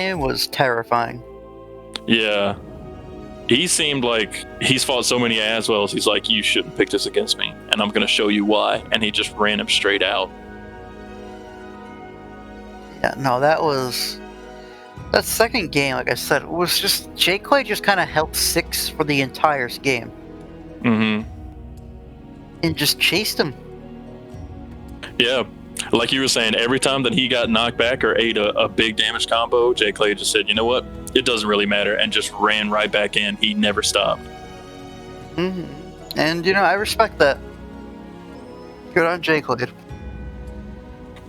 It was terrifying. Yeah. He seemed like he's fought so many Aswells, he's like, you shouldn't pick this against me, and I'm going to show you why. And he just ran him straight out. Yeah, no, that second game, like I said, was just J. Clay just kind of held 6 for the entire game. Mm-hmm. And just chased him. Yeah. Like you were saying, every time that he got knocked back or ate a big damage combo, J. Clay just said, you know what? It doesn't really matter, and just ran right back in. He never stopped. Mm-hmm. And, I respect that. Good on J. Clay.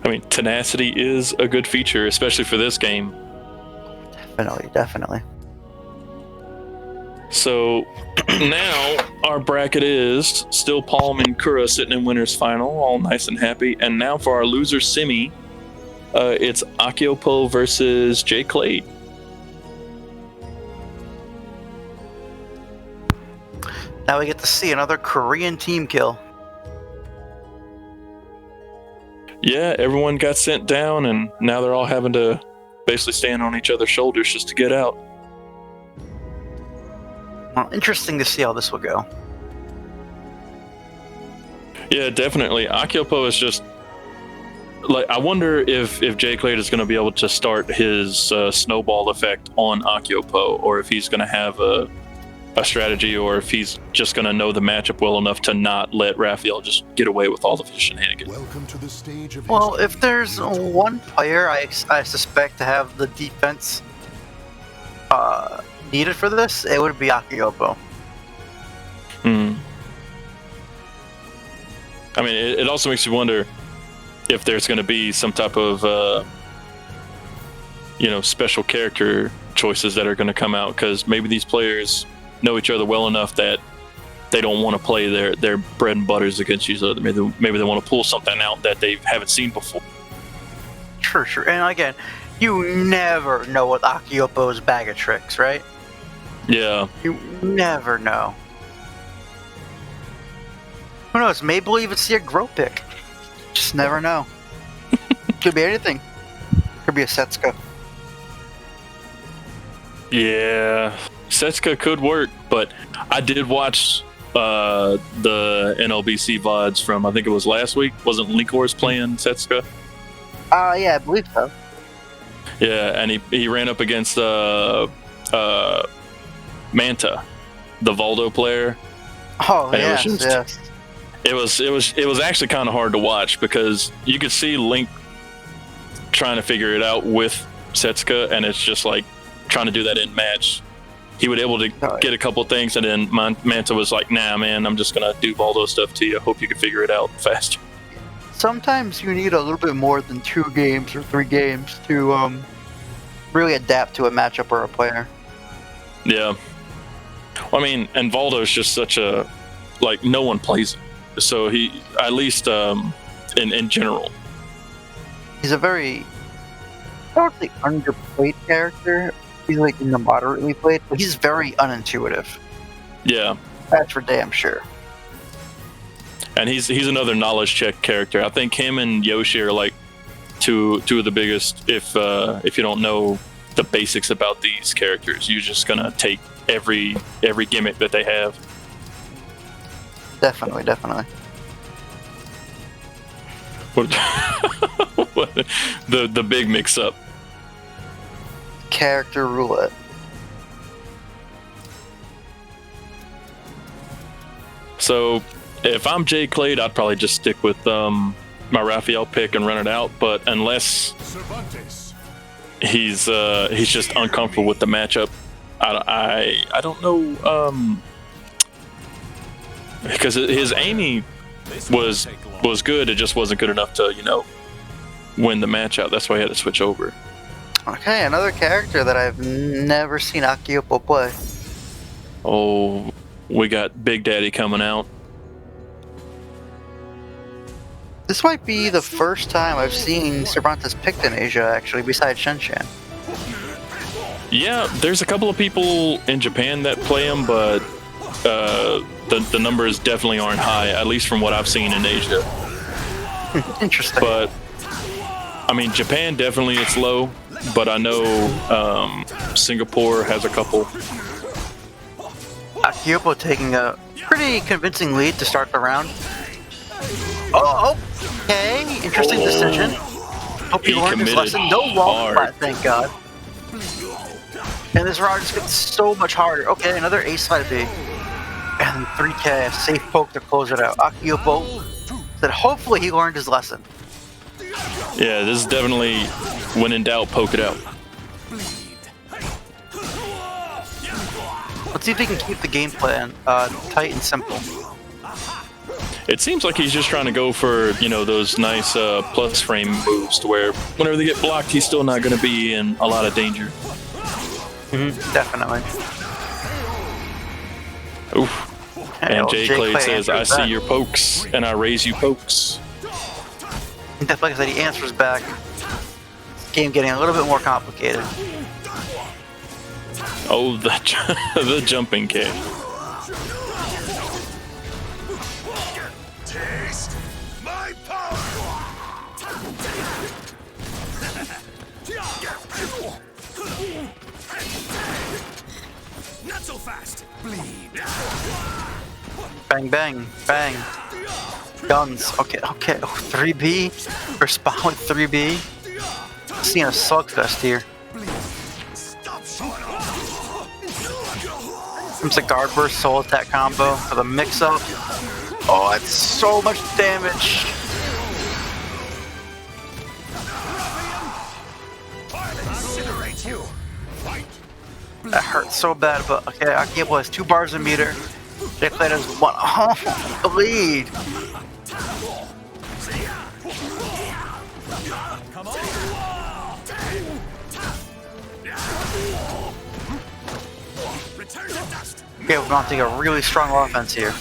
I mean, tenacity is a good feature, especially for this game. Definitely. So now our bracket is still Palm and Kura sitting in winner's final, all nice and happy. And now for our loser semi, it's Akeopo versus J. Clay. Now we get to see another Korean team kill. Yeah, everyone got sent down, and now they're all having to basically stand on each other's shoulders just to get out. Well, interesting to see how this will go. Yeah, definitely. Akeopo is just like, I wonder if J. Clay is going to be able to start his snowball effect on Akeopo, or if he's going to have a strategy, or if he's just going to know the matchup well enough to not let Raphael just get away with all the shenanigans. Welcome to the stage of Well, if there's one player I suspect to have the defense needed for this, it would be Akeopo. I mean, it also makes you wonder if there's going to be some type of special character choices that are going to come out, because maybe these players know each other well enough that they don't want to play their bread and butters against each other. Maybe they want to pull something out that they haven't seen before. Sure. And again, you never know what Akeopo's bag of tricks, right? Yeah. You never know. Who knows? Maybe we'll even see a grow pick. Just never know. Could be anything. Could be a Setsuka. Yeah. Setsuka could work, but I did watch the NLBC VODs from, I think it was last week. Wasn't Linkhorse playing Setsuka? Yeah, I believe so. Yeah, and he ran up against Manta, the Valdo player. Oh, yes. It was actually kind of hard to watch, because you could see Link trying to figure it out with Setsuka, and it's just like trying to do that in match. He was able to get a couple things, and then Manta was like, nah, man, I'm just going to do Valdo stuff to you. I hope you can figure it out faster. Sometimes you need a little bit more than 2 games or 3 games to really adapt to a matchup or a player. Yeah. Well, I mean, and Valdo's just such a, like, no one plays him. So he, at least in general. He's a very, I don't think underplayed character. He's like in the moderately played, but he's very unintuitive. Yeah. That's for damn sure. And he's another knowledge check character. I think him and Yoshi are like two of the biggest. If you don't know the basics about these characters, you're just gonna take every gimmick that they have. Definitely. The big mix up. Character roulette. So if I'm J. Clay, I'd probably just stick with my Raphael pick and run it out. But unless he's just uncomfortable with the matchup, I don't know, because his aiming was good. It just wasn't good enough to win the match out. That's why he had to switch over. Okay, another character that I've never seen Akeopo play. Oh, we got Big Daddy coming out. This might be the first time I've seen Cervantes picked in Asia, actually, besides Shenshan. Yeah, there's a couple of people in Japan that play him, but the numbers definitely aren't high, at least from what I've seen in Asia. Interesting. But I mean, Japan definitely it's low, but I know Singapore has a couple. Akeopo taking a pretty convincing lead to start the round. Oh, okay. Interesting decision. Hope he learned his lesson. No wall flat, thank God. And this round just gets so much harder. Okay, another ace side B. And 3K, a safe poke to close it out. Akeopo said hopefully he learned his lesson. Yeah, this is definitely, when in doubt, poke it out. Let's see if he can keep the game plan tight and simple. It seems like he's just trying to go for, you know, those nice plus frame moves to where whenever they get blocked, he's still not going to be in a lot of danger. Definitely. Oof. And J. Clay says, I see your pokes, and I raise you pokes. Like I said, he answers back. Game getting a little bit more complicated. Oh, the jumping kick. Taste my power. Not so fast. Bleed. Bang, bang, bang. Guns. Okay. Oh, 3B. Respond with 3B. Seeing a slugfest here. Comes a guard burst soul attack combo for the mix up. Oh, that's so much damage. That hurts so bad, but okay, Akeopo has 2 bars a meter. J. Clay has 1. Oh, the lead. Okay, we're going to take a really strong offense here.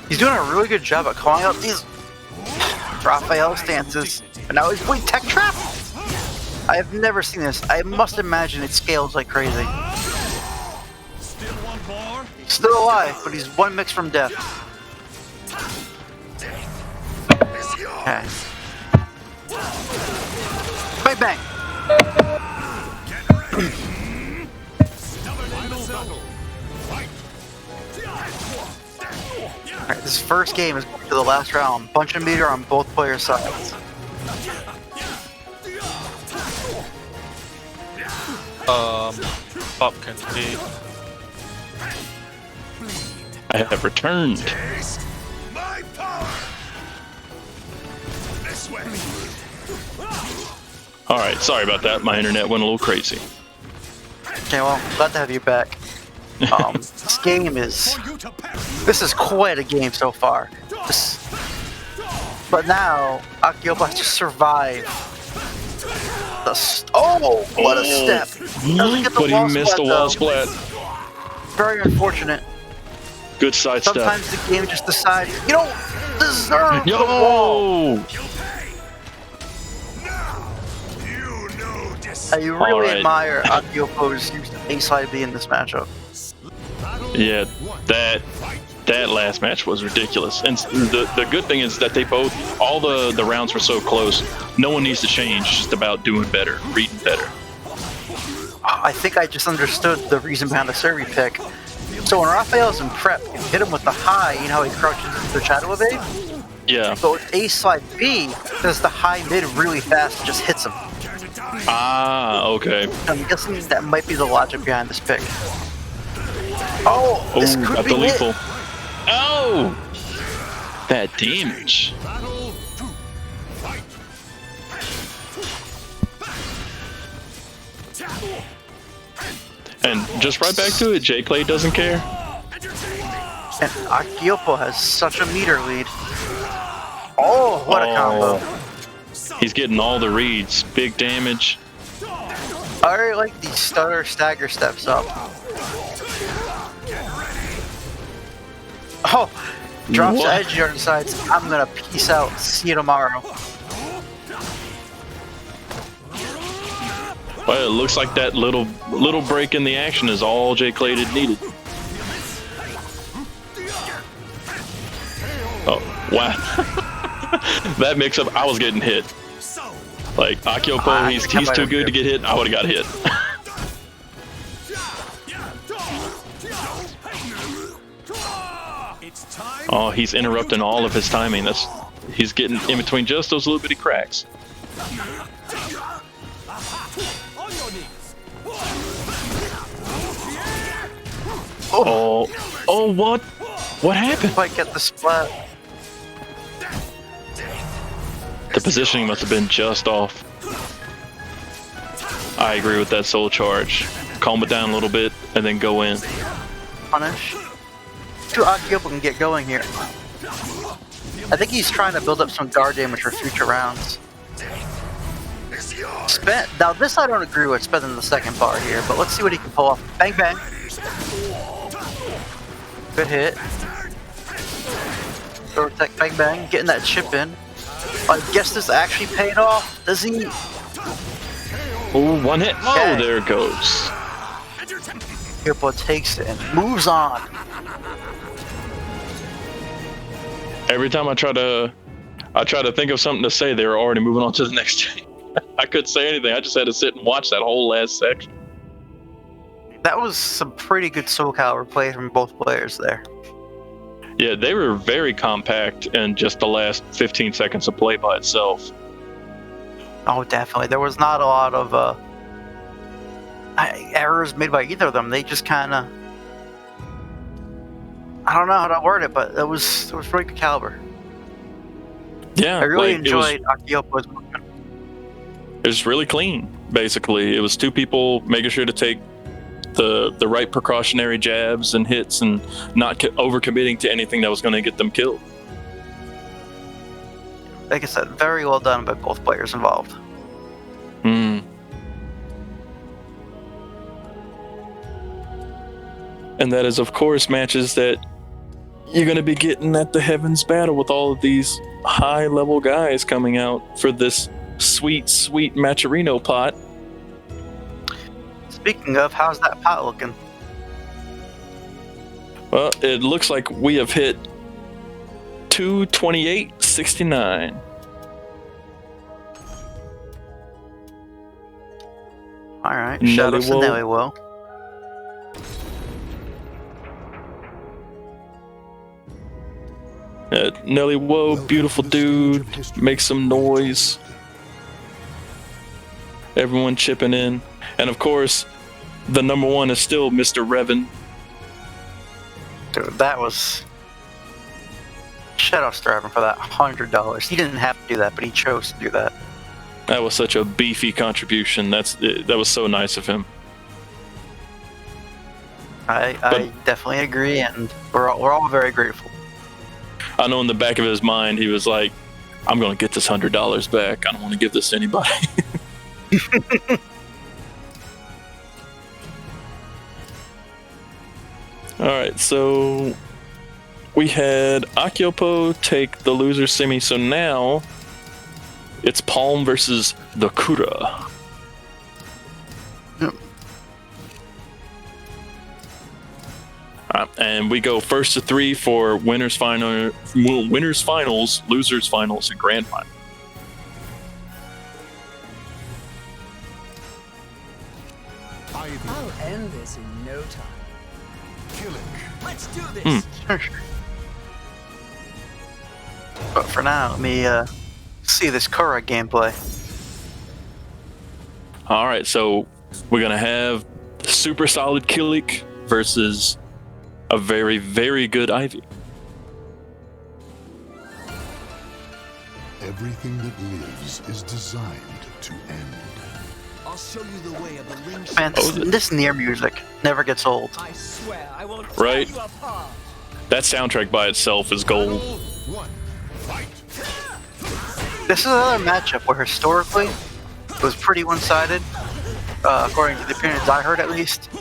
He's doing a really good job at calling out these Raphael stances. But now he's wait, tech trap! I have never seen this. I must imagine it scales like crazy. Still alive, but he's 1 mix from death. Okay. Bang bang! Alright, this first game is to the last round. Punch and meter on both players' sides. Pop can be. I have returned. My power. This way. Alright, sorry about that. My internet went a little crazy. Okay, well, glad to have you back. This game is... This is quite a game so far. But now, Akeopo has to survive. Oh, what a step! But he missed the wall splat. Very unfortunate. Good side step. Sometimes the game just decides, you don't deserve the wall! I really admire Akeopo's use of A side B in this matchup. Yeah, that last match was ridiculous. And the good thing is that they both, all the rounds were so close. No one needs to change. It's just about doing better, reading better. I think I just understood the reason behind the Survey pick. So when Raphael's in prep, you hit him with the high, you know how he crouches into the shadow evade? Yeah. But with A slide B, because the high mid really fast, it just hits him. Ah, okay. I'm guessing that might be the logic behind this pick. Oh, this could got be the lethal. it. Oh! That damage. And just right back to it, J. Clay doesn't care. And Akeopo has such a meter lead. Oh, what a combo. He's getting all the reads. Big damage. I really like the stutter stagger steps up. Oh, drops the edge and decides, I'm gonna peace out. See you tomorrow. Well, it looks like that little break in the action is all J. Clay needed. Oh, wow. That mix-up, I was getting hit. Like, Akeopo, he's too good to get hit. I would have got hit. Oh, he's interrupting all of his timing. He's getting in between just those little bitty cracks. Oh, what? What happened? Might get the splat. The positioning must have been just off. I agree with that soul charge. Calm it down a little bit and then go in. Punish. Akeopo can get going here. I think he's trying to build up some guard damage for future rounds. Now this I don't agree with spending the second bar here, but let's see what he can pull off. Bang bang. Good hit. Throw tech, bang bang, getting that chip in. I guess this actually paid off. Does he? Oh, one hit. Oh, there it goes. Akeopo takes it and moves on. Every time I try to think of something to say, they were already moving on to the next chain. I couldn't say anything. I just had to sit and watch that whole last section. That was some pretty good Soul Calibur play from both players there. Yeah, they were very compact in just the last 15 seconds of play by itself. Oh, definitely. There was not a lot of errors made by either of them. They just kind of... I don't know how to word it, but it was pretty good caliber. Yeah, I really enjoyed Akeopo's movement. It was really clean, basically. It was two people making sure to take the right precautionary jabs and hits and not overcommitting to anything that was going to get them killed. Like I said, very well done by both players involved. And that is, of course, matches that you're going to be getting at the Heavens Battle with all of these high-level guys coming out for this sweet, sweet Macherino pot. Speaking of, how's that pot looking? Well, it looks like we have hit 228.69. Alright, shout out to Nelly Will. Nelly Woe, beautiful dude, make some noise. Everyone chipping in. And of course, the number one is still Mr. Revan. Dude, that was... Shout out to Revan for that $100. He didn't have to do that, but he chose to do that. That was such a beefy contribution. That was so nice of him. I definitely agree, and we're all very grateful. I know in the back of his mind, he was like, I'm going to get this $100 back. I don't want to give this to anybody. All right, so we had Akeopo take the loser semi, so now it's Palm versus TheKura. And we go first to three for winners finals, losers finals, and grand final. I'll end this in no time. Kill it. Let's do this. But for now, let me see this Kura gameplay. All right, so we're gonna have super solid Killik versus a very, very good Ivy. Everything that lives is designed to end. I'll show you the way of the ring. Man, this near music never gets old. I swear I won't Right? tear you apart. That soundtrack by itself is gold. One. Fight. This is another matchup where historically it was pretty one-sided, according to the opinions I heard at least.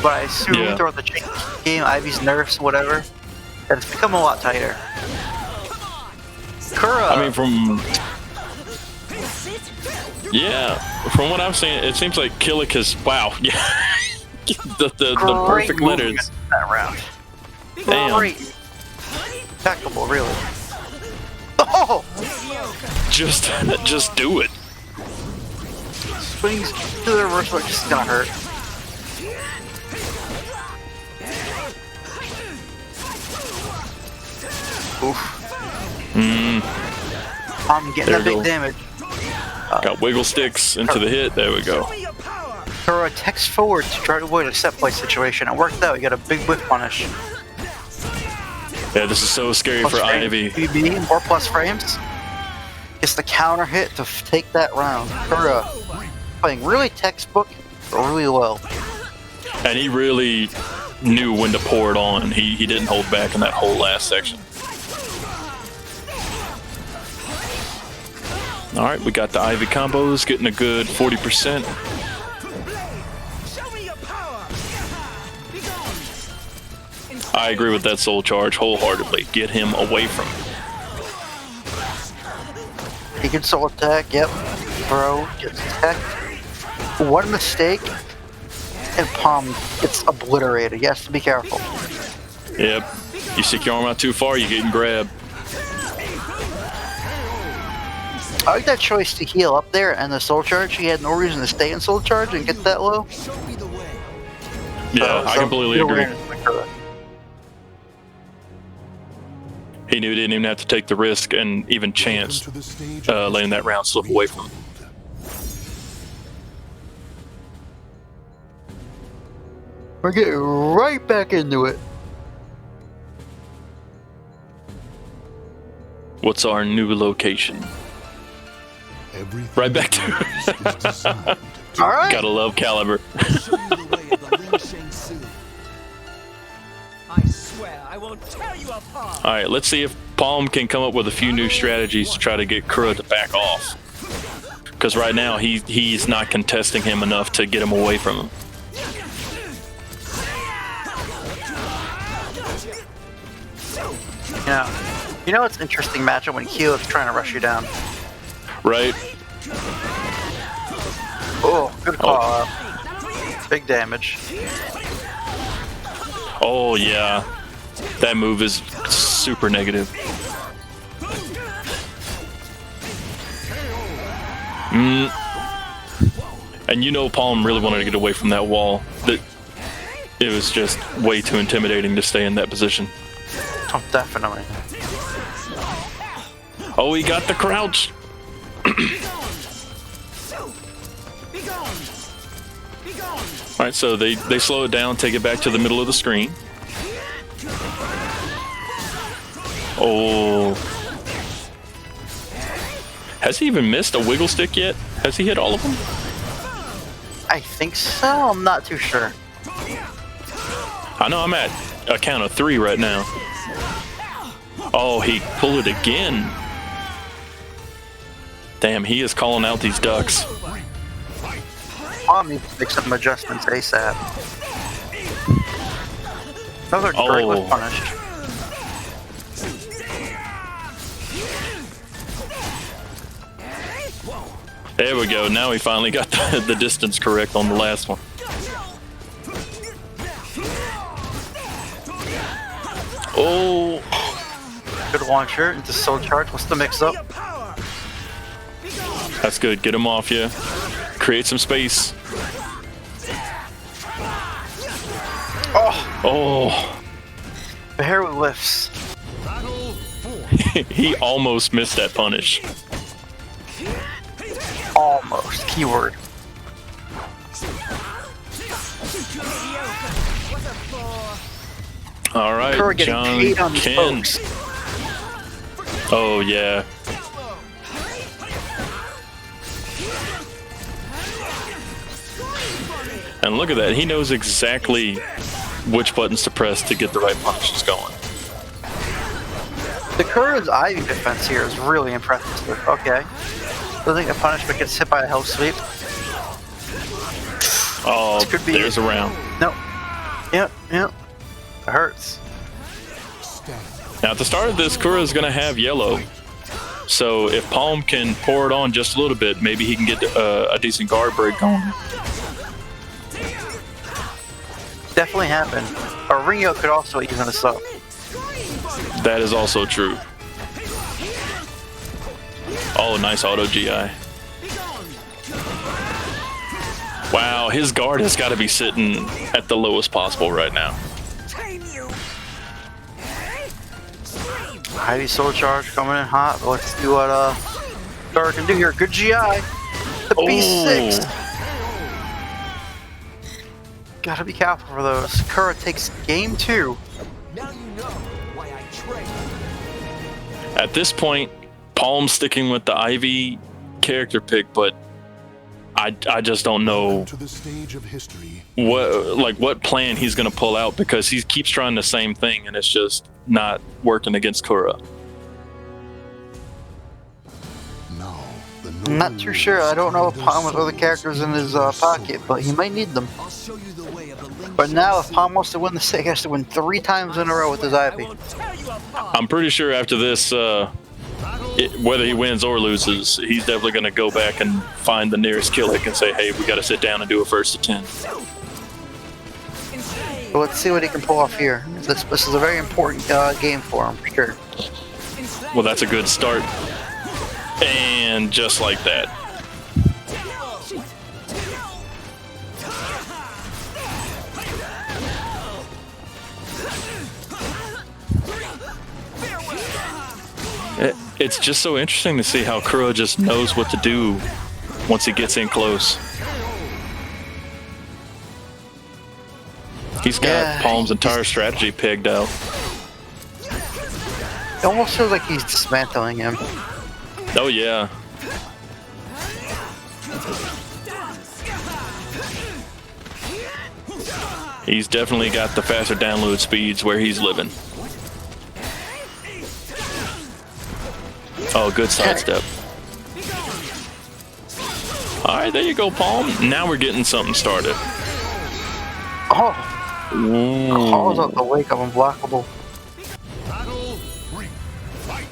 But I assume throughout the game, Ivy's nerfs, whatever, that it's become a lot tighter. Kura. I mean, from what I'm saying, it seems like Killik is the perfect letters. That round. Damn. Great. Impeccable, really. Oh! Just do it. Swings to the reverse, but just gonna hurt. Oof. I'm getting There that we big go. damage. Got wiggle sticks into the hit. There we go. Throw a text forward to try to avoid a set play situation. It worked out. You got a big whiff punish. Yeah, this is so scary Plus for frames, Ivy. BB, 4+ frames. Gets the counter hit to take that round. TheKura playing really textbook, but really well. And he really knew when to pour it on. He didn't hold back in that whole last section. All right, we got the Ivy combos, getting a good 40%. I agree with that soul charge wholeheartedly. Get him away from it. He can soul attack, yep. Throw, gets attacked. One mistake, and Palm gets obliterated. He has to be careful. Yep. You stick your arm out too far, you're getting grabbed. I like that choice to heal up there and the soul charge. He had no reason to stay in soul charge and get that low. Yeah, I completely good agree. awareness by TheKura. He knew he didn't even have to take the risk and even chance To the stage letting that round slip away from him. We're getting right back into it. What's our new location? everything Right back to is designed to All right. Gotta love Caliber. Show you the way of the Ling Shang Su. I swear I will tear you apart. All right, let's see if Palm can come up with a few new strategies to try to get Kura to back off. Because right now he's not contesting him enough to get him away from him. Yeah. You know it's interesting matchup when Keelo's trying to rush you down. Right? Oh, good call out. Big damage. Oh yeah, that move is super negative. And you know Palm really wanted to get away from that wall. That it was just way too intimidating to stay in that position. Oh, definitely. Oh, he got the crouch. All right, so they slow it down, take it back to the middle of the screen. Oh. Has he even missed a wiggle stick yet? Has he hit all of them? I think so. I'm not too sure. I know I'm at a count of 3 right now. Oh, he pulled it again. Damn, he is calling out these ducks. Palm needs to make some adjustments ASAP. Another great was punished. There we go. Now he finally got the distance correct on the last one. Oh. Good launcher into soul charge. What's the mix up? That's good. Get him off you. Create some space. Oh, Oh. the hair lifts. He almost missed that punish. Almost. Keyword. All right, TheKura getting John paid on these Ken. folks. Oh, yeah. And look at that. He knows exactly which buttons to press to get the right punishes going. TheKura's Ivy defense here is really impressive. Okay. I think the punishment gets hit by a health sweep. Oh, This could be there's it. a round. Nope. Yep. It hurts. Now, at the start of this, Kura is going to have yellow. So if Palm can pour it on just a little bit, maybe he can get a decent guard break going. Definitely happen. Or Ringo could also even this up. That is also true. Oh, nice auto GI. Wow, his guard has got to be sitting at the lowest possible right now. Heavy soul charge coming in hot. Let's see what Kura can do here. Good GI. The B6. Gotta be careful for those. Kura takes game 2. Now you know why I train. At this point, Palm's sticking with the Ivy character pick, but I just don't know To the stage of history. what plan he's gonna pull out, because he keeps trying the same thing and it's just not working against Kura. Now, the I'm not too sure. I don't know if Palm has other characters in his pocket, but he might need them. I'll show you the way of the link. But now, if Palm wants to win the set, he has to win 3 times in a row with his I Ivy. won't tear you apart. I'm pretty sure after this, whether he wins or loses, he's definitely going to go back and find the nearest Killick and say, hey, we got to sit down and do a first to 10. So let's see what he can pull off here. This is a very important game for him, for sure. Well, that's a good start. And just like that. It's just so interesting to see how Kura just knows what to do once he gets in close. He's got Palm's entire strategy pegged out. It almost feels like he's dismantling him. Oh yeah. He's definitely got the faster download speeds where he's living. Oh, good sidestep. Alright, there you go, Palm. Now we're getting something started. Oh! Ooh. Calls out the wake of unblockable. Battle 3. Fight.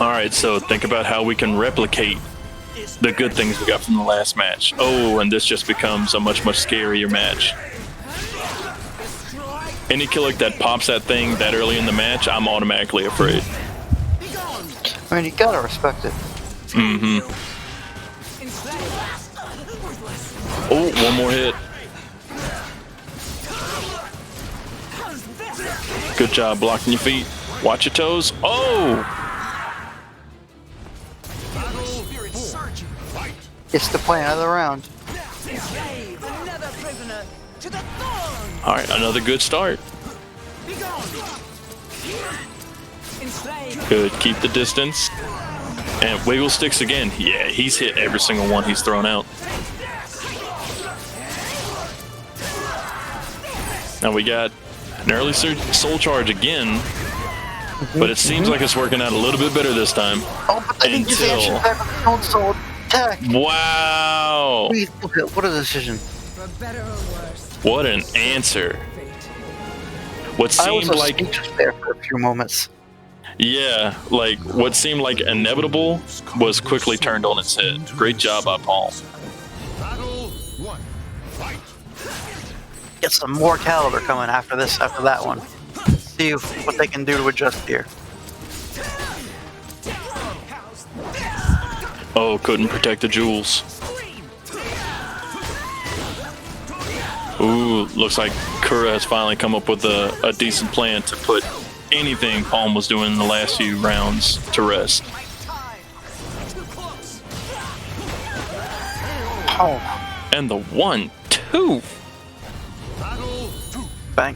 Alright, so think about how we can replicate the good things we got from the last match. Oh, and this just becomes a much scarier match. Any Killick that pops that thing that early in the match, I'm automatically afraid. I mean, you gotta respect it. Mm-hmm. Oh, one more hit. Good job blocking your feet. Watch your toes. Oh! It's the plan of the round. Alright, another good start. Good, keep the distance. And wiggle sticks again. Yeah, he's hit every single one he's thrown out. Now we got an early soul charge again, but it seems like it's working out a little bit better this time. Oh, but they just answered back with his own soul attack. Wow! What a decision. For better or worse. What an answer. What I was seemed like, speechless there for a few moments. yeah, like what seemed like inevitable was quickly turned on its head. Great job by Palm. Battle 1. Fight. Get some more caliber coming after this, after that one. See what they can do to adjust here. Oh, couldn't protect the jewels. Ooh, looks like Kura has finally come up with a decent plan to put anything Palm was doing in the last few rounds to rest. Oh, And the 1-2. bang.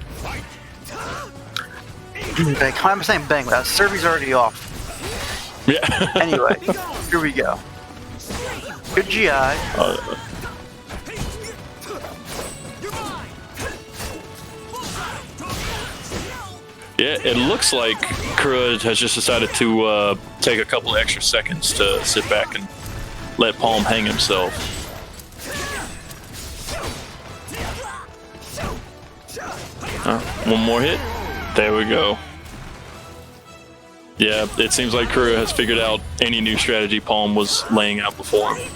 Bang. I'm saying bang, but Servy's already off. Yeah. Anyway, here we go. Good GI. Yeah, it looks like Kura has just decided to take a couple extra seconds to sit back and let Palm hang himself. One more hit. There we go. Yeah, it seems like Kura has figured out any new strategy Palm was laying out before him.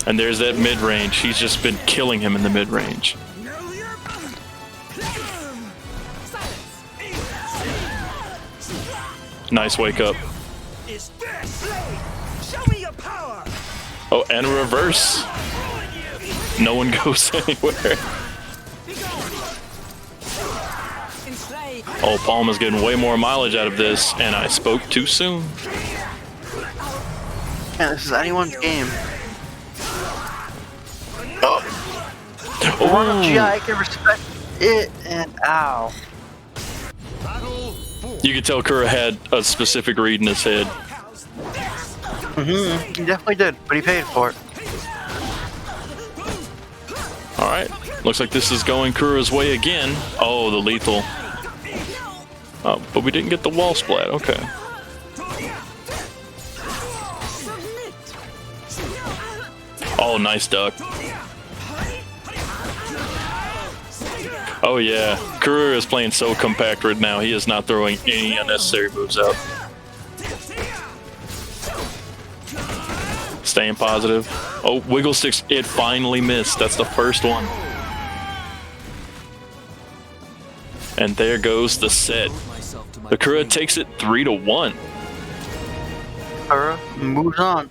And there's that mid-range. He's just been killing him in the mid-range. Nice wake up. Oh, and reverse. No one goes anywhere. Oh, Palm is getting way more mileage out of this, and I spoke too soon. Yeah, this is anyone's game. Oh, GI, I can respect it, and ow. you could tell Kura had a specific read in his head. He definitely did, but he paid for it. All right, looks like this is going Kura's way again. Oh, the lethal. But we didn't get the wall splat. Okay. Oh, nice duck. Oh yeah, Kura is playing so compact right now. He is not throwing any unnecessary moves out. Staying positive. Oh, wiggle sticks. It finally missed. That's the first one. And there goes the set. TheKura takes it 3-1. Kura moves on.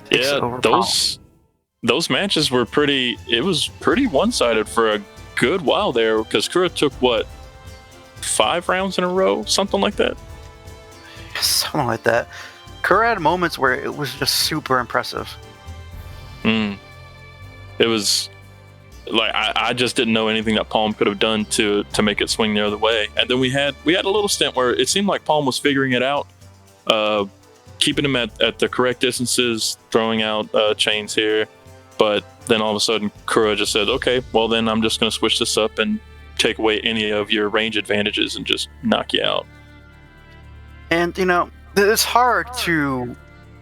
Yeah, those matches were pretty. It was pretty one-sided for a good while there because Kura took what, 5 rounds in a row, something like that. Something like that. Kura had moments where it was just super impressive. It was like I just didn't know anything that Palm could have done to make it swing the other way. And then we had a little stint where it seemed like Palm was figuring it out, keeping him at the correct distances, throwing out chains here. But then all of a sudden, Kura just said, "Okay, well then I'm just going to switch this up and take away any of your range advantages and just knock you out." And, you know, it's hard to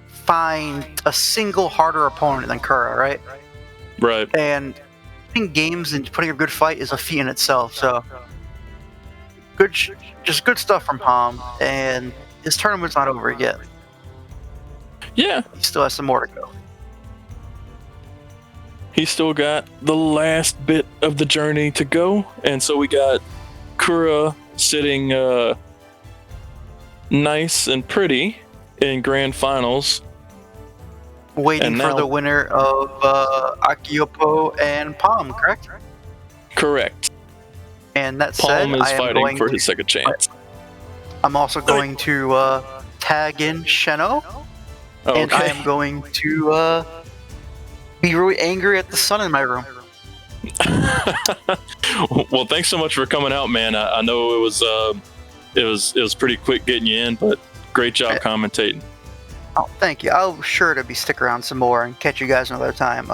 find a single harder opponent than Kura, right? Right. And putting games and putting a good fight is a feat in itself. So, good, just good stuff from Palm. And his tournament's not over yet. Yeah. He still has some more to go. He still got the last bit of the journey to go. And so we got Kura sitting nice and pretty in grand finals. Waiting for the winner of Akeopo and Palm, correct? Correct. And that said, Palm is fighting for his second chance. I'm also going to tag in Sheno. Okay. And I am going to be really angry at the sun in my room. Well, thanks so much for coming out, man. I know it was pretty quick getting you in, but great job commentating. Oh, thank you. I'll sure to stick around some more and catch you guys another time.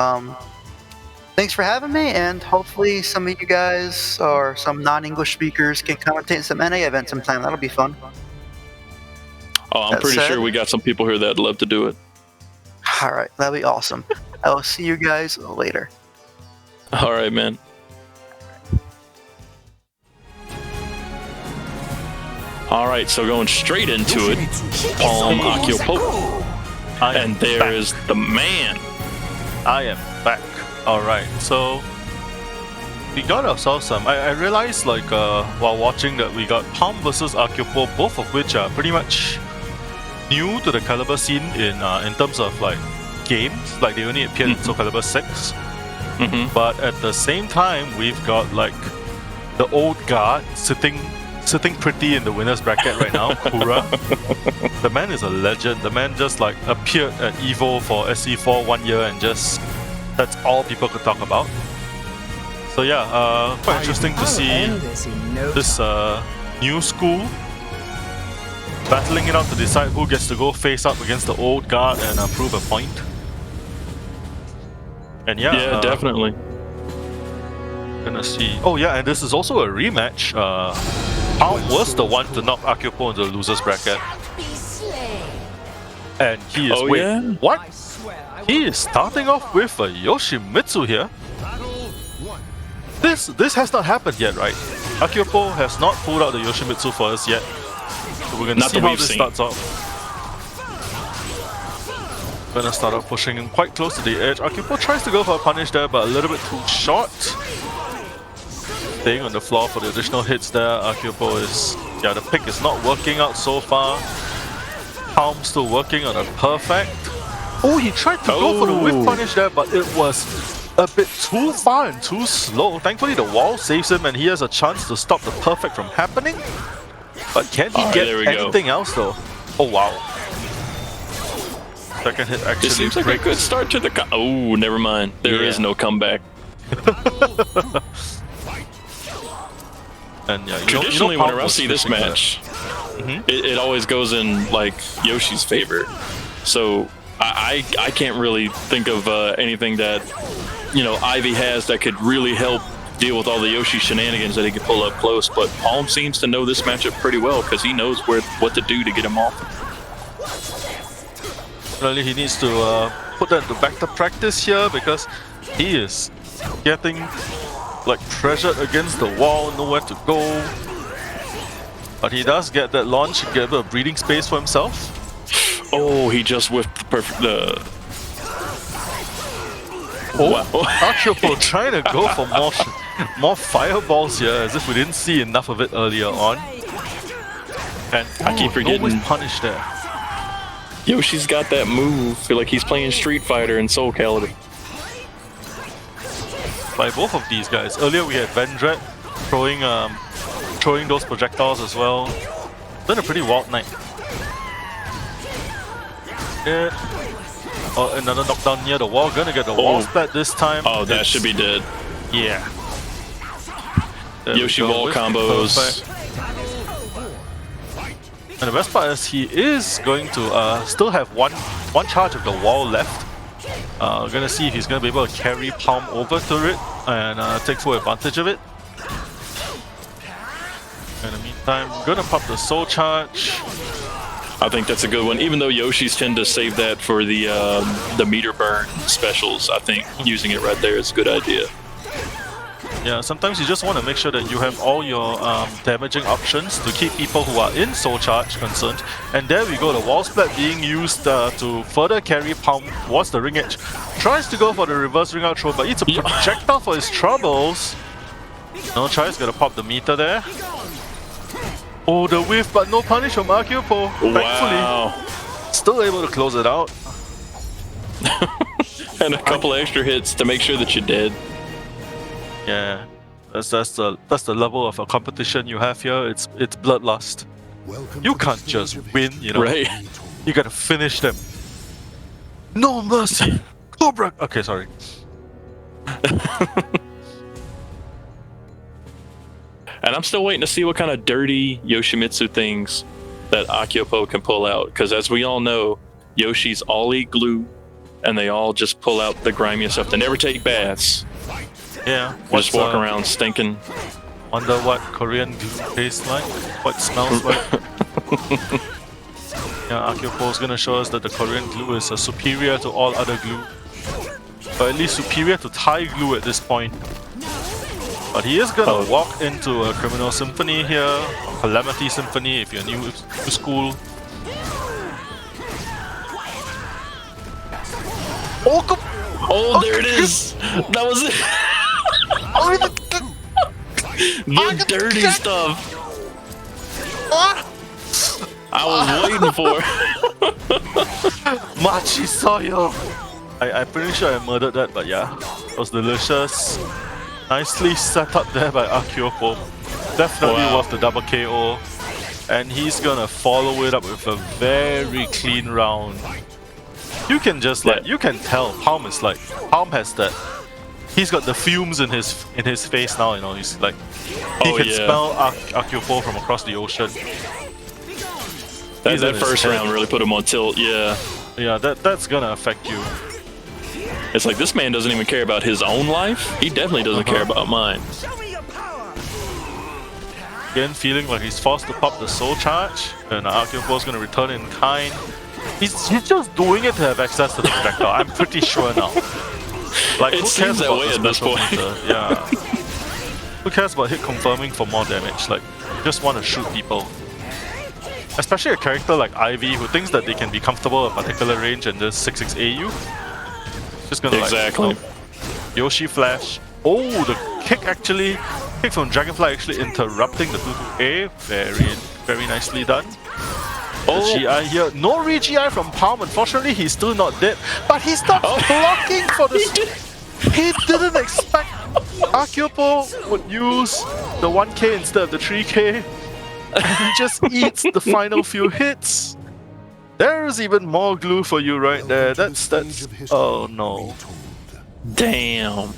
Thanks for having me, and hopefully some of you guys or some non-English speakers can commentate some NA events sometime. That'll be fun. Oh, I'm pretty sure we got some people here that'd love to do it. All right, that'll be awesome. I will see you guys later. All right, man. All right, so going straight into it, Palm Akeopo. And there is the man. I am back. All right, so we got ourselves some. I realized while watching that we got Palm versus Akeopo, both of which are pretty much new to the Calibur scene in terms of like games. Like they only appeared in Soul Calibur 6. But at the same time, we've got like the old guard sitting pretty in the winner's bracket right now, Kura. The man is a legend. The man just like appeared at EVO for SE4 1 year and just that's all people could talk about. So yeah, quite interesting to see this new school battling it out to decide who gets to go face up against the old guard and prove a point. And yeah, definitely. Gonna see. Oh yeah, and this is also a rematch. Palm was the one to knock Akeopo into the loser's bracket. And he is what? He is starting off with a Yoshimitsu here. This has not happened yet, right? Akeopo has not pulled out the Yoshimitsu for us yet. So we're gonna see how this starts off. Gonna start off pushing him quite close to the edge. Akeopo tries to go for a punish there, but a little bit too short. Staying on the floor for the additional hits there. Akeopo is... yeah, the pick is not working out so far. Palm still working on a perfect. Oh, he tried to go for the whiff punish there, but it was a bit too far and too slow. Thankfully, the wall saves him and he has a chance to stop the perfect from happening. But can he get anything else though? Oh, wow. Second hit actually. It seems like a good start to the. Oh, never mind. There is no comeback. And yeah, traditionally, whenever I see this match, it always goes in like Yoshi's favor. So I can't really think of anything that Ivy has that could really help deal with all the Yoshi shenanigans that he can pull up close. But Palm seems to know this matchup pretty well because he knows what to do to get him off. Really, he needs to put that back to practice here because he is getting like pressured against the wall, nowhere to go. But he does get that launch, get a bit of breathing space for himself. Oh, he just whiffed the perfect. Wow. Akeopo trying to go for more fireballs here, as if we didn't see enough of it earlier on. And I keep forgetting. No punish there. Yoshi's got that move. Feel like he's playing Street Fighter in Soul Calibur. By both of these guys. Earlier we had Vendret throwing those projectiles as well. Been a pretty wild night. Yeah. Oh, another knockdown near the wall. Gonna get the wall splat this time. Oh, that should be dead. Yeah. Yoshi wall combos. And the best part is he is going to still have one charge of the wall left. Gonna see if he's gonna be able to carry Palm over to it and take full advantage of it. In the meantime, gonna pop the soul charge. I think that's a good one. Even though Yoshis tend to save that for the meter burn specials, I think using it right there is a good idea. Yeah, sometimes you just want to make sure that you have all your damaging options to keep people who are in soul charge concerned. And there we go, the wall splat being used to further carry Palm towards the ring edge. Tries to go for the reverse ring out throw, but it's a projectile for his troubles. No choice, gotta pop the meter there. Oh, the whiff, but no punish from Akeopo. Wow. Thankfully, still able to close it out. And a couple extra hits to make sure that you're dead. Yeah, that's the level of a competition you have here. It's bloodlust. You can't just win, Right. You gotta finish them. No mercy. Cobra. Okay, sorry. And I'm still waiting to see what kind of dirty Yoshimitsu things that Akeopo can pull out. Because as we all know, Yoshi's all eat glue, and they all just pull out the grimiest stuff. They never take baths. Yeah. Just walk around stinking. Wonder what Korean glue tastes like? What smells like? Yeah, Akeopo is gonna show us that the Korean glue is superior to all other glue. Or at least superior to Thai glue at this point. But he is gonna walk into a Criminal Symphony here, Calamity Symphony if you're new to school. Oh, there it is! That was it! The dirty stuff! I was waiting for. Machi Soyo! I'm pretty sure I murdered that, but yeah, it was delicious. Nicely set up there by Akeopo. Definitely worth the double KO. And he's gonna follow it up with a very clean round. You can just you can tell Palm has that. He's got the fumes in his face now, he's like, he can smell Akeopo from across the ocean. That first round really put him on tilt, yeah. Yeah, that's gonna affect you. It's like, this man doesn't even care about his own life. He definitely doesn't care about mine. Again, feeling like he's forced to pop the soul charge, and Akeopo's gonna return in kind. He's just doing it to have access to the projectile, I'm pretty sure now. Like, it seems that way at this point. Yeah. Who cares about hit confirming for more damage? Like, you just want to shoot people. especially a character like Ivy who thinks that they can be comfortable at a particular range and just 6-6 AU. Just gonna Exactly. like Yoshi flash. Oh, the kick from Dragonfly actually interrupting the 2-2A. Very nicely done. Oh, GI here. No re-GI from Palm. Unfortunately, he's still not dead. But he stops blocking for the... He didn't expect Akeopo would use the 1k instead of the 3k. And he just eats the final few hits. There's even more glue for you right there. That's... Oh no. Damn.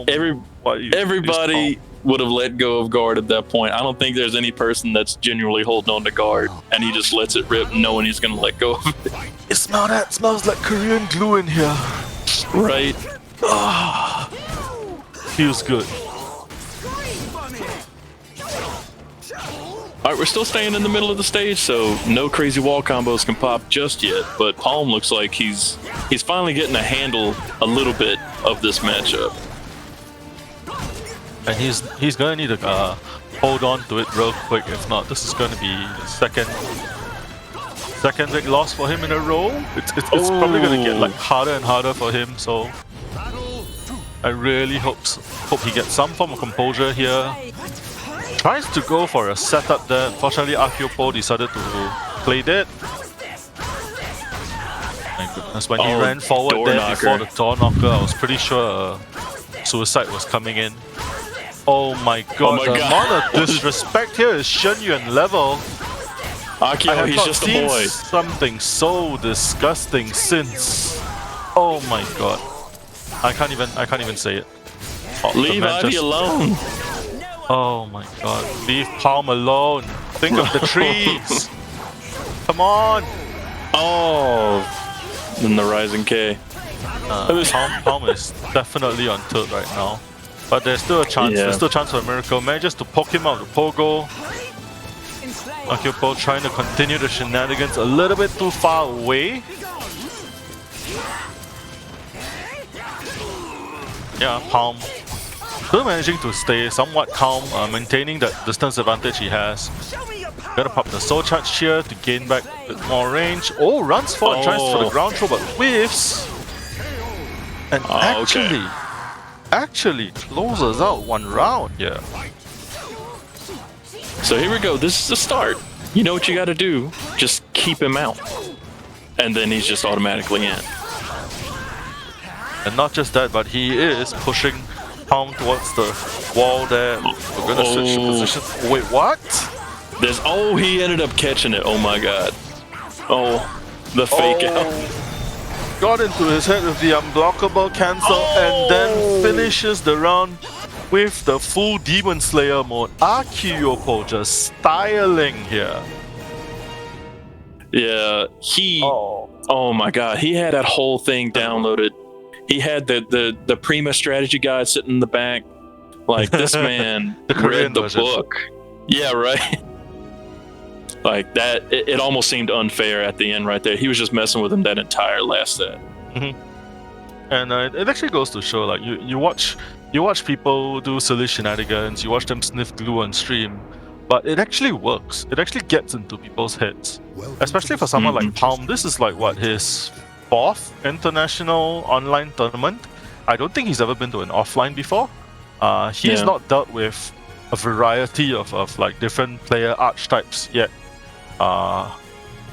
Everybody would have let go of guard at that point. I don't think there's any person that's genuinely holding on to guard, and he just lets it rip knowing he's gonna let go of it. You smell that? It smells like Korean glue in here. Right. Feels good. Alright, we're still staying in the middle of the stage, so no crazy wall combos can pop just yet, but Palm looks like he's finally getting a handle a little bit of this matchup. And he's gonna need to hold on to it real quick. If not, this is gonna be the second big loss for him in a row. It's probably gonna get like harder and harder for him. So I really hope he gets some form of composure here. Tries to go for a setup there. Unfortunately, Akeopo decided to play dead. My goodness, when he ran forward there before the door knocker, I was pretty sure suicide was coming in. Oh my god, the amount of disrespect here is Shen Yuan level. Akio, he's just a boy. Something so disgusting since. Oh my god. I can't even say it. Leave Ivy alone. Oh my god. Leave Palm alone. Think of the trees. Come on. Oh. Then the Rising K. Palm is definitely on tilt right now. But there's still a chance. There's still a chance for a miracle. Manages to poke him out of the pogo. Akeopo trying to continue the shenanigans a little bit too far away. Yeah, Palm still managing to stay somewhat calm, maintaining that distance advantage he has. Gonna pop the soul charge here to gain back a bit more range. Oh, runs forward, tries for the ground throw, but whiffs. And actually closes out one round here. So here we go. This is the start. You know what you got to do. Just keep him out. And then he's just automatically in. And not just that, but he is pushing Palm towards the wall there. We're gonna switch the position. Wait, what? He ended up catching it. Oh my god. Oh, the fake out. Got into his head with the unblockable cancel and then finishes the round with the full Demon Slayer mode. Akeopo just styling here. Yeah, oh my god, he had that whole thing downloaded. He had the Prima strategy guide sitting in the back. Like, this man read the book. Yeah, right. Like that, it almost seemed unfair at the end right there. He was just messing with him that entire last set. And it actually goes to show, like, you watch people do silly shenanigans, you watch them sniff glue on stream, but it actually works. It actually gets into people's heads. Especially for someone like Palm. This is like, what, his 4th international online tournament? I don't think he's ever been to an offline before. He's not dealt with a variety of like different player archetypes yet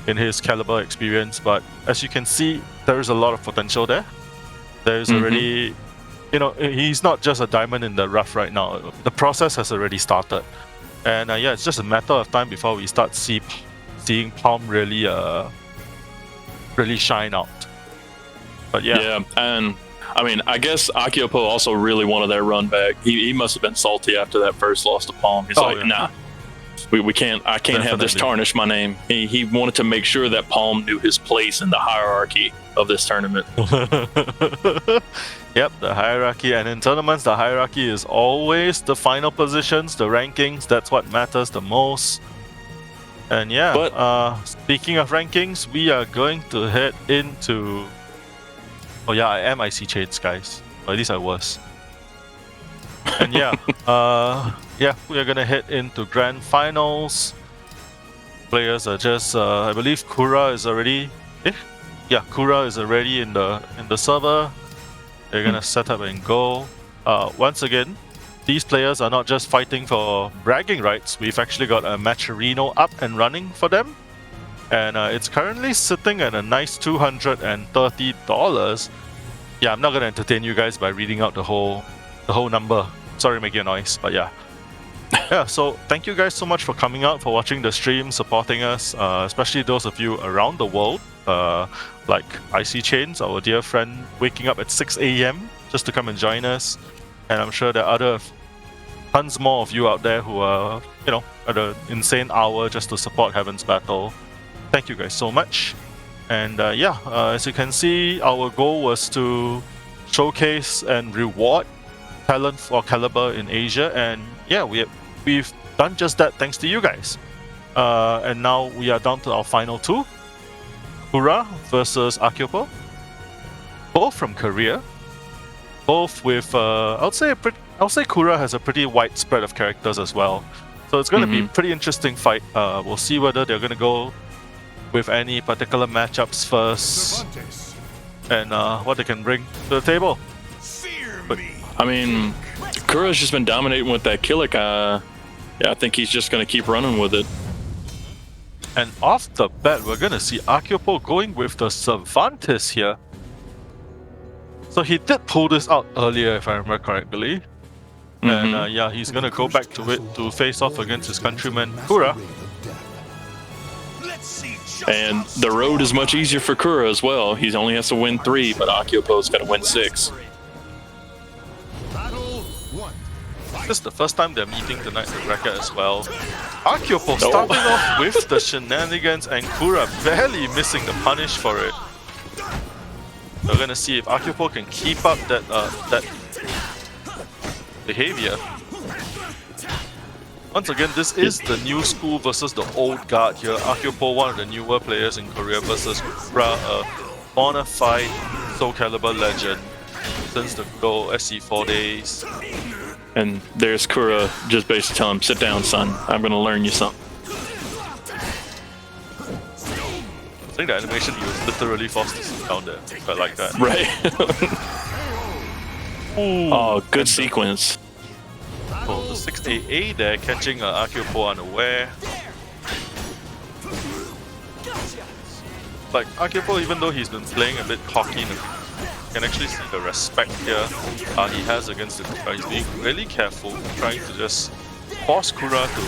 in his caliber experience, but as you can see, there is a lot of potential there. There's already, he's not just a diamond in the rough right now. The process has already started, and it's just a matter of time before we start seeing Palm really shine out. But and I mean, I guess Akeopo also really wanted that run back. He must have been salty after that first loss to Palm. He's nah, I can't have this tarnish my name. He wanted to make sure that Palm knew his place in the hierarchy of this tournament. Yep, the hierarchy, and in tournaments the hierarchy is always the final positions, the rankings. That's what matters the most. And speaking of rankings, we are going to head into... Oh yeah, I am IC Chains, guys. Or at least I was. And we are gonna head into Grand Finals. Players are just, I believe Kura is already, Kura is already in the server. They're gonna set up and go. Once again, these players are not just fighting for bragging rights. We've actually got a Matcherino up and running for them, and it's currently sitting at a nice $230. Yeah, I'm not gonna entertain you guys by reading out the whole number. Sorry, making a noise, but yeah. Yeah, so thank you guys so much for coming out, for watching the stream, supporting us, especially those of you around the world, like IC Chains, our dear friend, waking up at 6 a.m. just to come and join us. And I'm sure there are tons more of you out there who are, at an insane hour just to support Heaven's Battle. Thank you guys so much. And as you can see, our goal was to showcase and reward talent for caliber in Asia, and yeah, we've done just that thanks to you guys. And now we are down to our final two: TheKura versus Akeopo, both from Korea, both with I'll say Kura has a pretty wide spread of characters as well, so it's going to be a pretty interesting fight. We'll see whether they're going to go with any particular matchups first, and what they can bring to the table. But I mean, Kura's just been dominating with that Killick. Yeah, I think he's just going to keep running with it. And off the bat, we're going to see Akeopo going with the Cervantes here. So he did pull this out earlier, if I remember correctly. And yeah, he's going to go back to it to face off against his countryman, Kura. And the road is much easier for Kura as well. He only has to win 3, but Akeopo's got to win 6. This is the first time they're meeting tonight in the bracket as well. Akeopo starting off with the shenanigans and Kura barely missing the punish for it. We're gonna see if Akeopo can keep up that behavior. Once again, this is the new school versus the old guard here. Akeopo, one of the newer players in Korea, versus Kura, a bona fide Soul Calibur legend since the go SC4 days. And there's Kura just basically telling him, sit down, son. I'm going to learn you something. I think the animation, he was literally forced to sit down there. But like that. Right. Oh, good sequence. Oh, the 6AA there, catching Akeopo unaware. Like, Akeopo, even though he's been playing a bit cocky, you can actually see the respect here he has against the Kura. He's being really careful, trying to just force Kura to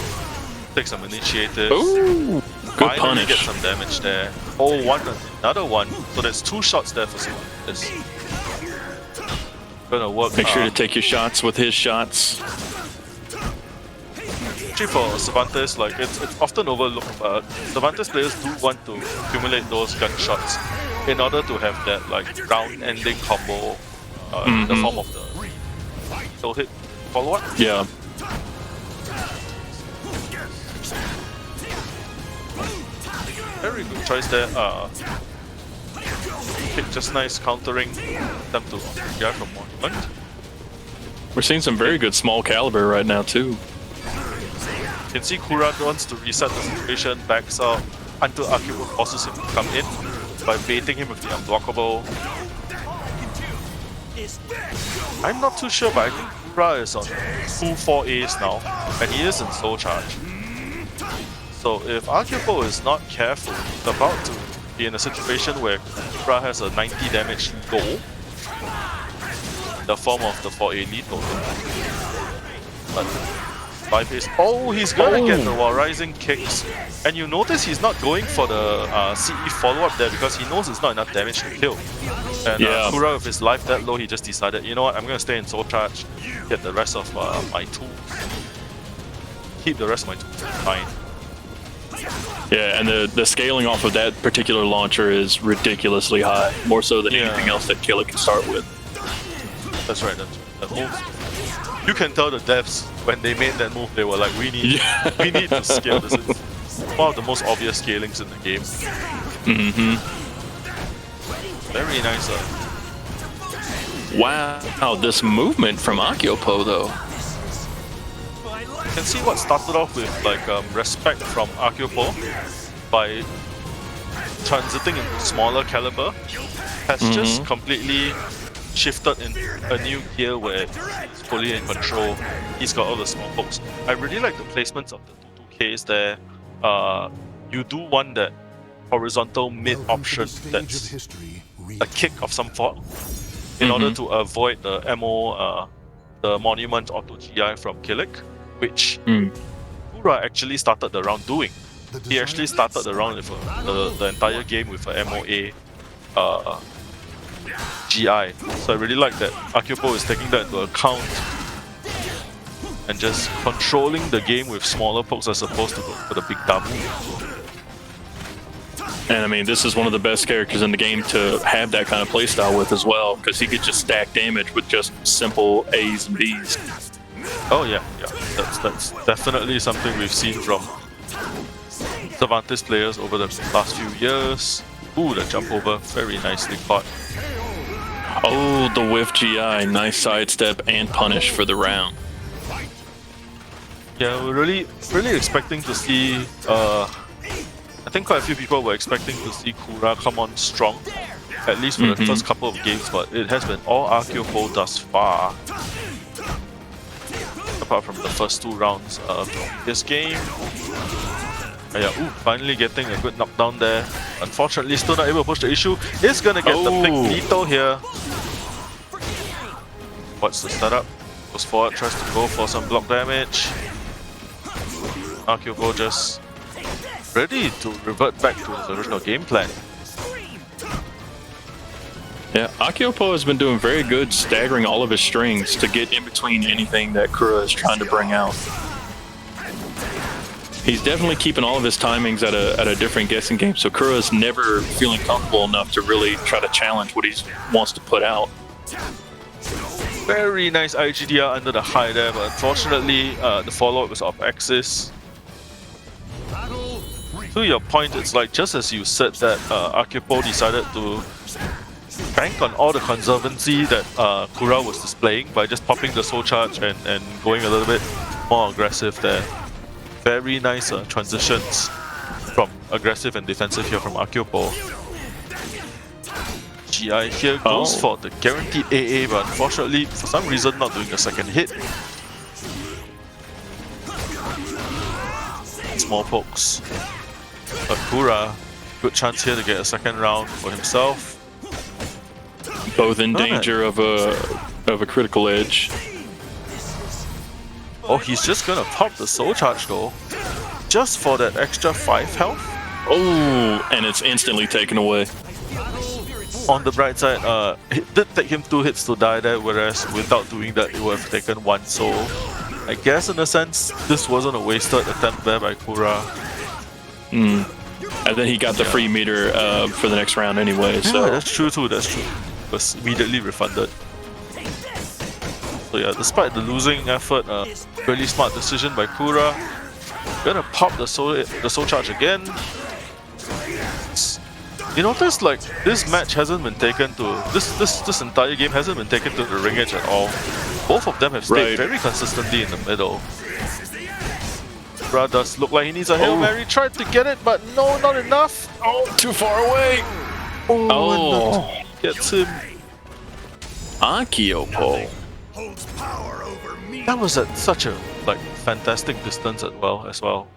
take some initiative. Ooh, good finally punish. Get some damage there. Oh, another one. So there's 2 shots there for Cervantes. Gonna work. Make sure to take your shots with his shots. Actually, for Cervantes, like it's often overlooked, but Cervantes players do want to accumulate those gunshots in order to have that like round-ending combo in the form of the kill hit follow-up. Yeah. Very good choice there. Just nice countering them to guard from Monument. We're seeing some very good small caliber right now too. You can see Kura wants to reset the situation, backs out until Akeopo forces him to come in by baiting him with the unblockable. I'm not too sure, but I think Kura is on 2-4As now, and he is in Soul Charge. So if Akeopo is not careful, he's about to be in a situation where Kura has a 90 damage goal in the form of the 4A lead token. But 5As. Oh, he's gonna get the while rising kicks. And you notice he's not going for the CE follow-up there because he knows it's not enough damage to kill. And Kura, with his life that low, he just decided, you know what, I'm gonna stay in Soul Charge, get the rest of my tools. Keep the rest of my tools fine. Yeah, and the scaling off of that particular launcher is ridiculously high, more so than anything else that Killer can start with. That's right. That move. You can tell the devs when they made that move, they were like, we need to scale this. It's one of the most obvious scalings in the game. Very nice. Wow, this movement from Akeopo though. can see what started off with like respect from Akeopo by transiting into smaller caliber has just completely shifted in a new gear where he's fully in control. He's got all the small pokes. I really like the placements of the 2Ks there. You do want that horizontal mid option that's a kick of some sort in order to avoid the MO, the Monument Auto GI from Killick, which TheKura actually started the round doing. He actually started the round with the entire game with a MOA GI. So I really like that Akeopo is taking that into account and just controlling the game with smaller pokes as opposed to go for the big damu. And I mean, this is one of the best characters in the game to have that kind of playstyle with as well, because he could just stack damage with just simple A's and B's. Oh yeah. That's definitely something we've seen from Cervantes players over the last few years. Ooh, the jump over, very nicely caught. Oh, the whiff GI, nice sidestep and punish for the round. Yeah, we're really expecting to see. I think quite a few people were expecting to see Kura come on strong, at least for the first couple of games, but it has been all Akeopo thus far. Apart from the first 2 rounds of this game. Finally getting a good knockdown there. Unfortunately, still not able to push the issue. Is gonna get the big veto here. What's the setup? Goes forward, tries to go for some block damage. Akeopo just ready to revert back to his original game plan. Yeah, Akeopo has been doing very good staggering all of his strings to get in between anything that Kura is trying to bring out. He's definitely keeping all of his timings at a different guessing game, so Kura's never feeling comfortable enough to really try to challenge what he wants to put out. Very nice IGDR under the high there, but unfortunately the follow-up was off axis. To your point, it's like just as you said that Akeopo decided to bank on all the conservancy that Kura was displaying by just popping the soul charge and going a little bit more aggressive there. Very nice transitions from aggressive and defensive here from Akeopo. GI here goes for the guaranteed AA, but unfortunately, for some reason, not doing a second hit. Small pokes. But Kura, good chance here to get a second round for himself. Both in danger of a critical edge. Oh, he's just gonna pop the soul charge though, just for that extra 5 health. Oh, and it's instantly taken away. On the bright side, it did take him 2 hits to die there, whereas without doing that, it would have taken 1 soul. I guess in a sense, this wasn't a wasted attempt there by Kura. And then he got the free meter for the next round anyway. So yeah, that's true too. That's true. It was immediately refunded. So yeah, despite the losing effort, really smart decision by Kura. Gonna pop the soul charge again. You notice like this match hasn't been taken to this entire game hasn't been taken to the ring edge at all. Both of them have stayed very consistently in the middle. Kura does look like he needs a Hail Mary. Tried to get it, but no, not enough. Oh, too far away. Oh. Gets him. Akeopo. That was at such a fantastic distance as well.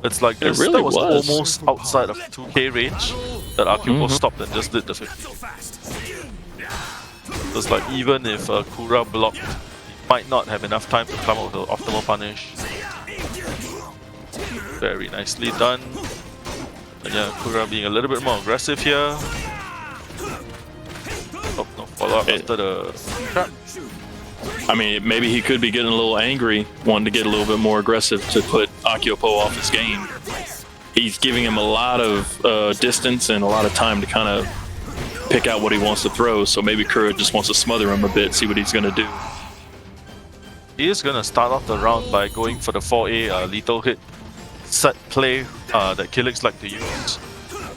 It's like this, really that was was. almost outside of 2K range that Akeopo stopped and just did the 50. It's like even if Kura blocked, he might not have enough time to come up with the optimal punish. Very nicely done. And yeah, Kura being a little bit more aggressive here. Oh, no follow-up after the trap. I mean, maybe he could be getting a little angry, wanting to get a little bit more aggressive to put Akeopo off his game. He's giving him a lot of distance and a lot of time to kind of pick out what he wants to throw, so maybe Kura just wants to smother him a bit, see what he's going to do. He is going to start off the round by going for the 4A lethal hit set play that Killicks like to use.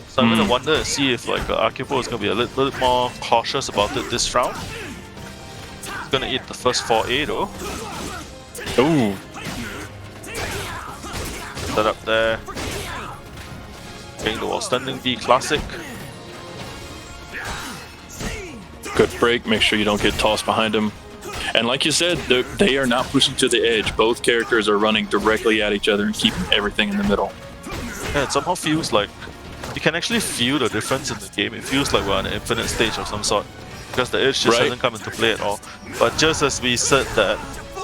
So I'm going to wonder to see if Akeopo is going to be a little bit more cautious about it this round. He's going to eat the first 4A though. Ooh. Set up there. Getting the wall standing B classic. Good break. Make sure you don't get tossed behind him. And like you said, they are not pushing to the edge. Both characters are running directly at each other and keeping everything in the middle. Yeah, it somehow feels like you can actually feel the difference in the game. It feels like we're on an infinite stage of some sort. Because the edge just hasn't come into play at all. But just as we said that,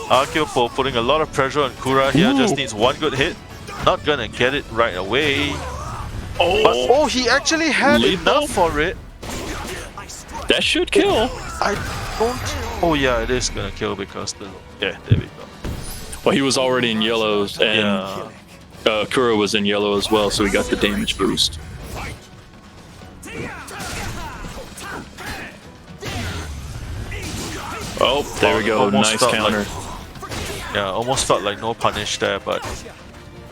Akeopo putting a lot of pressure on Kura here, just needs one good hit. Not gonna get it right away. But he actually had enough for it. That should kill. I don't... Oh yeah, it is gonna kill because the... Yeah, there we go. Well, he was already in yellows, and Kura was in yellow as well, so he got the damage boost. Oh, there we go. Nice counter. Yeah, almost felt like no punish there, but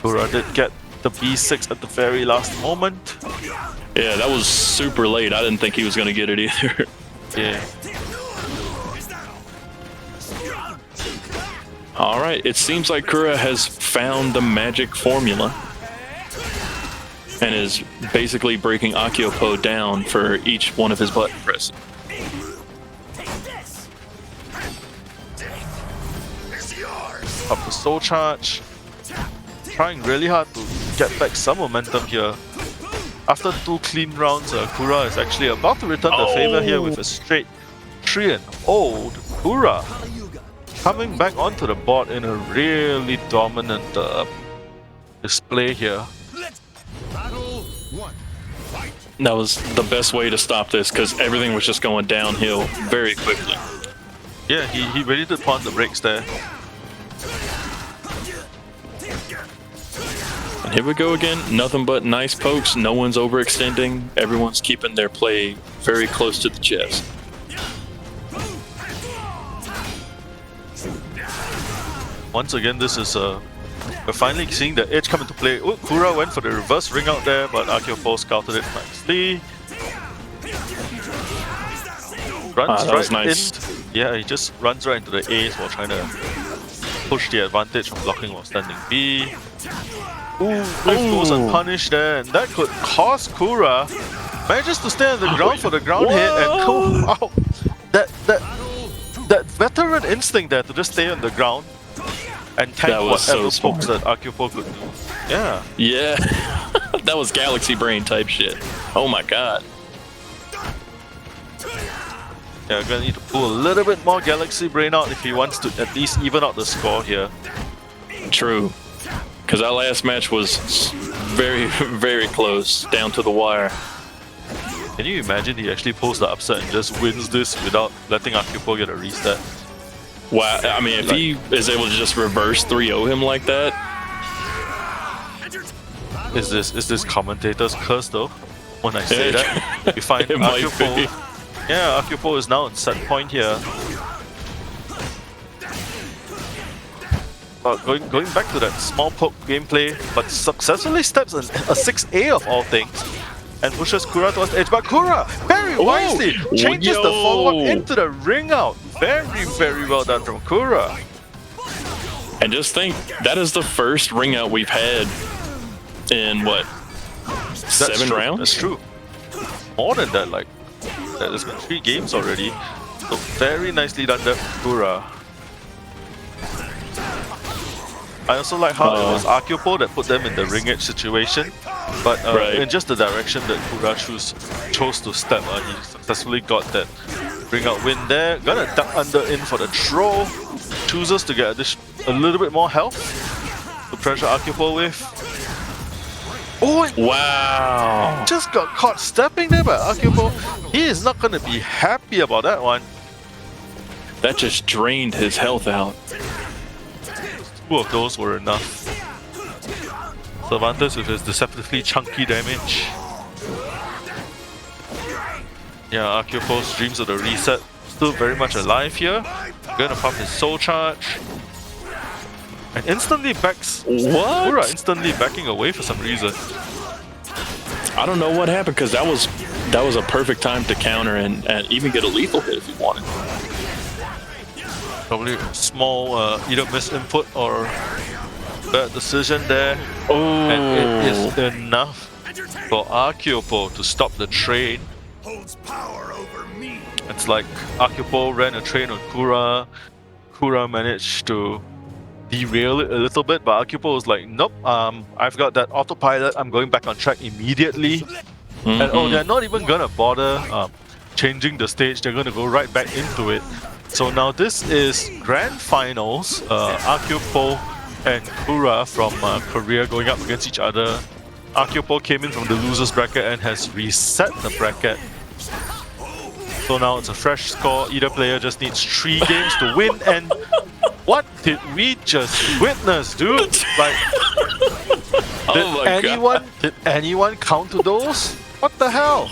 Kura did get the B6 at the very last moment. Yeah, that was super late. I didn't think he was going to get it either. Yeah. Alright, it seems like Kura has found the magic formula and is basically breaking Akeopo down for each one of his button presses. Up the soul charge. Trying really hard to get back some momentum here. After 2 clean rounds, Kura is actually about to return the favor here with a straight 3-0. Kura coming back onto the board in a really dominant display here. Battle 1. Fight. That was the best way to stop this because everything was just going downhill very quickly. Yeah, he really did pump the brakes there. And here we go again. Nothing but nice pokes. No one's overextending. Everyone's keeping their play very close to the chest. Once again, this is we're finally seeing the edge come into play. Oh, Kura went for the reverse ring out there, but Akeopo scouted it nicely. Runs that was right nice. Yeah, he just runs right into the A's while trying to push the advantage from blocking while standing B. Ooh, Rift goes unpunished there, and that could cost Kura. Manages to stay on the ground for the ground hit and go out. That veteran instinct there to just stay on the ground and tank whatever pokes that Akeopo could do. Yeah. Yeah. That was galaxy brain type shit. Oh my god. Yeah, gonna need to pull a little bit more galaxy brain out if he wants to at least even out the score here. True. Because that last match was very, very close, down to the wire. Can you imagine he actually pulls the upset and just wins this without letting Akeopo get a reset? Wow, I mean, if he is able to just reverse 3-0 him like that... Is this commentator's curse though? When I say that, you find Akeopo... Yeah, Akeopo is now on set point here. Going back to that small poke gameplay, but successfully steps in a 6A of all things and pushes Kura towards the edge. But Kura very wisely changes the follow-up into the ring out. Very, very well done from Kura. And just think, that is the first ring out we've had in what? 7 rounds? That's true. More than that, like there's been 3 games already. So very nicely done there from Kura. I also like how it was Akeopo that put them in the ring edge situation, but in just the direction that Kura chose to step, he successfully got that ring out win there. Gonna duck under in for the throw. Chooses to get a little bit more health to pressure Akeopo with. Oh, wow! Just got caught stepping there by Akeopo. He is not gonna be happy about that one. That just drained his health out. 2 of those were enough. Cervantes with his deceptively chunky damage. Yeah, Akeopo's dreams of the reset still very much alive here. Gonna pump his soul charge. And instantly backs... What? Kura instantly backing away for some reason. I don't know what happened because that was a perfect time to counter and even get a lethal hit if you wanted. Probably small either misinput or Bad decision there. And it is enough for Akeopo to stop the train. Holds power over me. It's like Akeopo ran a train on Kura. Kura managed to derail it a little bit, but Akeopo was like, nope, I've got that autopilot, I'm going back on track immediately. And they're not even gonna bother changing the stage, they're gonna go right back into it. So now this is Grand Finals, Akeopo and Kura from Korea going up against each other. Akeopo came in from the losers bracket and has reset the bracket. So now it's a fresh score, either player just needs 3 games to win, and what did we just witness, dude? Like, did anyone count to those? What the hell?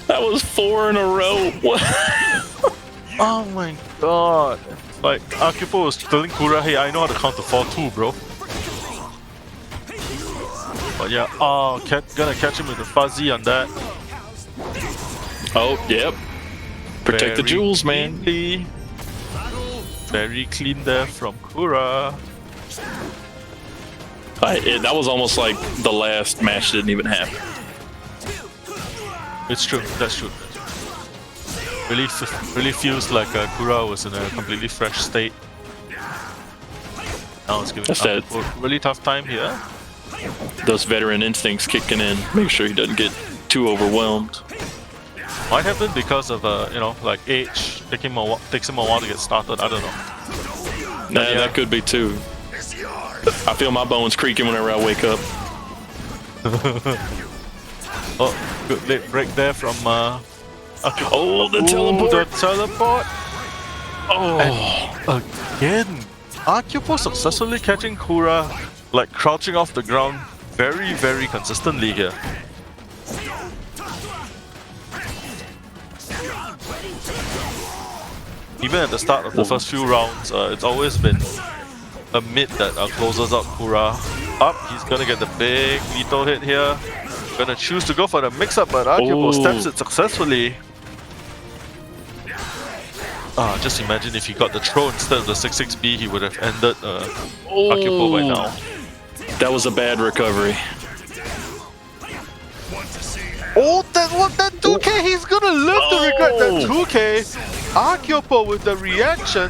That was 4 in a row. What? Oh my god. Like, Akeopo was telling Kura, hey, I know how to count to 4 too, bro. But yeah, gonna catch him with the fuzzy on that. Oh, yep. Protect the Very jewels, man. cleanly. Very clean there from Kura. That was almost like the last match didn't even happen. It's true, that's true. Really feels like Kura was in a completely fresh state. Now it's giving That's up a really tough time here. Those veteran instincts kicking in. Make sure he doesn't get too overwhelmed. Might have been because of like age. Takes him a while to get started. I don't know. Nah, that could be too. I feel my bones creaking whenever I wake up. Oh, good late break there from Oh, the teleport! The teleport! Oh, And again, Akeopo successfully catching Kura, like crouching off the ground very, very consistently here. Even at the start of the first few rounds, it's always been a mid that closes out Kura. Up, he's gonna get the big lethal hit here. Gonna choose to go for the mix-up, but Akeopo steps it successfully. Just imagine if he got the throw instead of the 6-6B, he would have ended Akeopo by now. that was a bad recovery. Oh, that 2K, he's gonna live to regret that 2K. Akeopo with the reaction.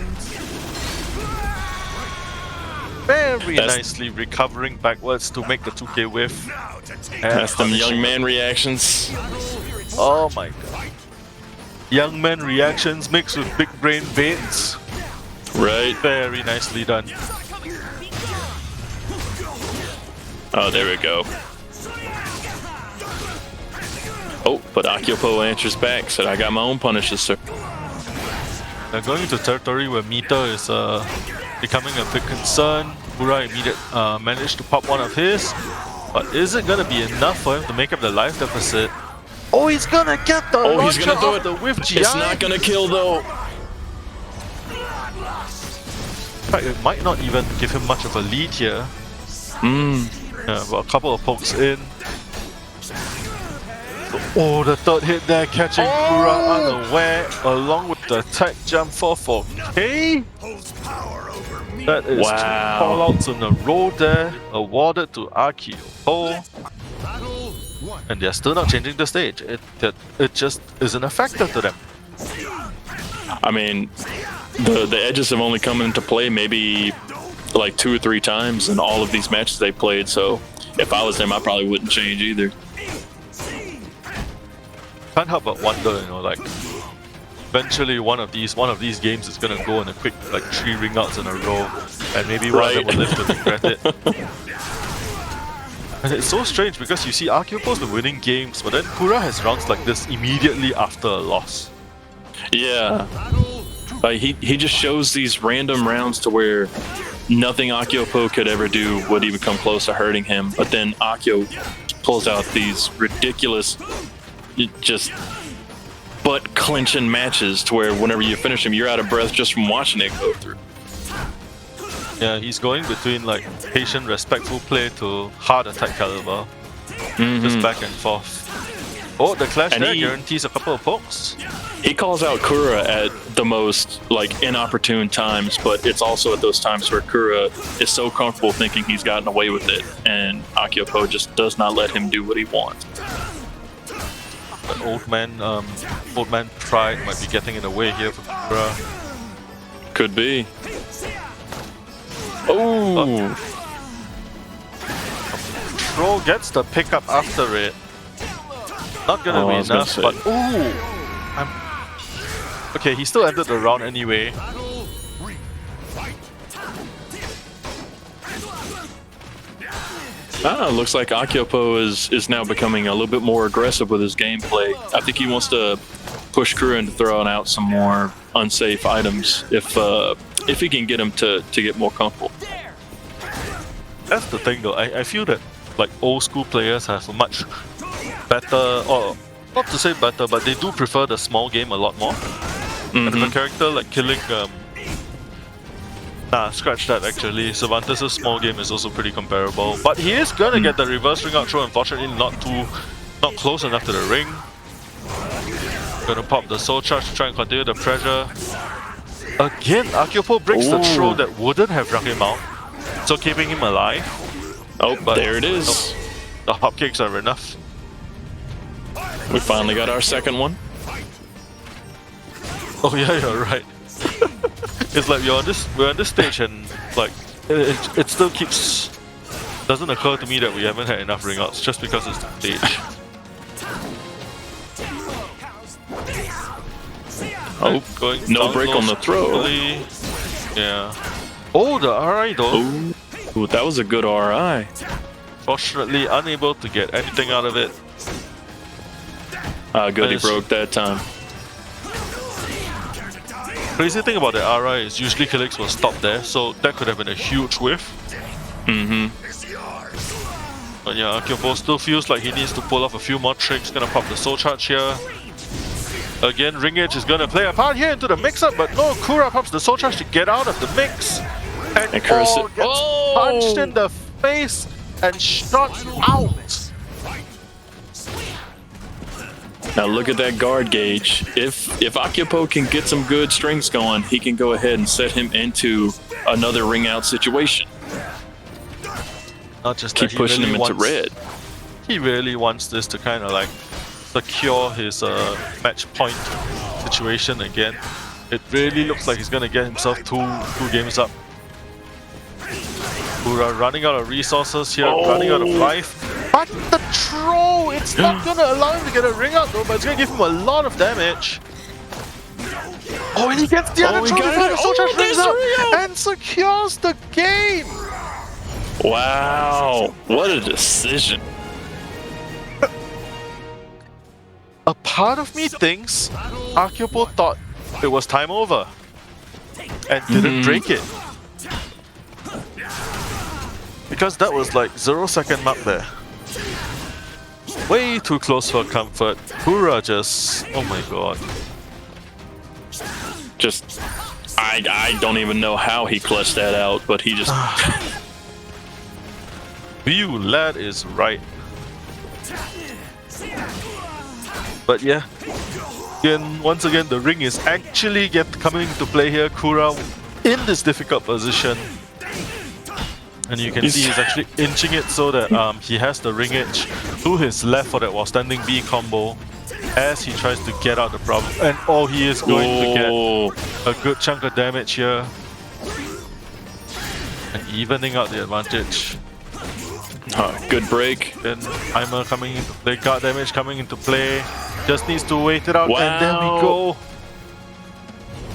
Very nicely recovering backwards to make the 2K whiff. That's them young man reactions. Oh my god. Young man reactions mixed with big brain baits. Right. Very nicely done. Oh, there we go. Oh, but Akeopo answers back, said I got my own punishes, sir. They're going into territory where meter is becoming a big concern. Kura managed to pop one of his, but is it gonna be enough for him to make up the life deficit? Oh, he's gonna get the he's gonna do it. The whiff GI. It's not gonna kill though. In fact, it might not even give him much of a lead here. Yeah, but a couple of pokes in. Oh, the third hit there, catching Kura unaware, along with the tech jump for 4K. That is 2 callouts in a row there, awarded to Akeopo. And they're still not changing the stage. It just isn't a factor to them. I mean, the edges have only come into play maybe like 2 or 3 times in all of these matches they played, so if I was them, I probably wouldn't change either. Can't help but wonder, like eventually one of these games is gonna go in a quick like 3 ring outs in a row, and maybe one of them will live to regret it. And it's so strange because you see Akeopo's been winning games, but then Kura has rounds like this immediately after a loss. Yeah. He just shows these random rounds to where nothing Akeopo could ever do would even come close to hurting him, but then Akio pulls out these ridiculous just butt-clenching matches to where whenever you finish him, you're out of breath just from watching it go through. Yeah, he's going between like patient, respectful play to hard attack caliber. Just back and forth. Oh, the clash And there he- guarantees a couple of pokes. He calls out Kura at the most like inopportune times, but it's also at those times where Kura is so comfortable thinking he's gotten away with it, and Akeopo just does not let him do what he wants. But old man pride might be getting in the way here for Kura. Could be. Oh, Troll gets the pickup after it. Not gonna Oh, be I was gonna enough, say. but okay, he still ended the round anyway. looks like Akeopo is now becoming a little bit more aggressive with his gameplay. I think he wants to push Kura into throwing out some more unsafe items if he can get him to get more comfortable. That's the thing though, I feel that like old school players have a much better, or not to say better, but they do prefer the small game a lot more. And if a character like killing scratch that actually. Cervantes' small game is also pretty comparable. But he is gonna get the reverse ring out throw, unfortunately not close enough to the ring. Gonna pop the soul charge to try and continue the pressure. Again, Akeopo breaks the throw that wouldn't have rung him out, so keeping him alive. Oh, But there it is. The hopkicks are enough. We finally got our second one. Oh yeah, you're right. It's like we're on this stage and like it still doesn't occur to me that we haven't had enough ring outs just because it's the stage. Oh, Going no down break low on the throw. slowly. Yeah. Oh, the RI though. Ooh, that was a good RI. Fortunately, unable to get anything out of it. Good, he Nice. broke that time. Crazy thing about the RI is usually Killix will stop there, so that could have been a huge whiff. But yeah, Akeopo still feels like he needs to pull off a few more tricks. Gonna pop the soul charge here. Again, ring edge is gonna play a part here into the mix-up, but no, Kura pops the soul charge to get out of the mix. And Kura gets punched in the face and shot out. Now look at that guard gauge. If Akeopo can get some good strings going, he can go ahead and set him into another ring out situation. Not just Keep that, pushing him into red. He really wants this to kind of like secure his match point situation again. It really looks like he's gonna get himself two games up. Kura running out of resources here, running out of life. But the throw, it's not gonna allow him to get a ring out though, but it's gonna give him a lot of damage. Oh, and he gets the other he throw got before it. the soul charge Oh, rings there's the out ring out. and secures the game. Wow, what a decision. A part of me thinks Akeopo thought it was time over and didn't break it. Because that was like 0-second mark there. Way too close for comfort. Kura just, oh my god. Just, I don't even know how he clutched that out, but he just... You lad is right. But yeah, once again, the ring is actually coming into play here. Kura in this difficult position. And you can see he's actually inching it so that he has the ring edge to his left for that while standing B combo as he tries to get out the problem. And he is going to get a good chunk of damage here. And evening out the advantage. Good break. Then Timer coming into play, guard damage coming into play. Just needs to wait it out, and there we Wow. go.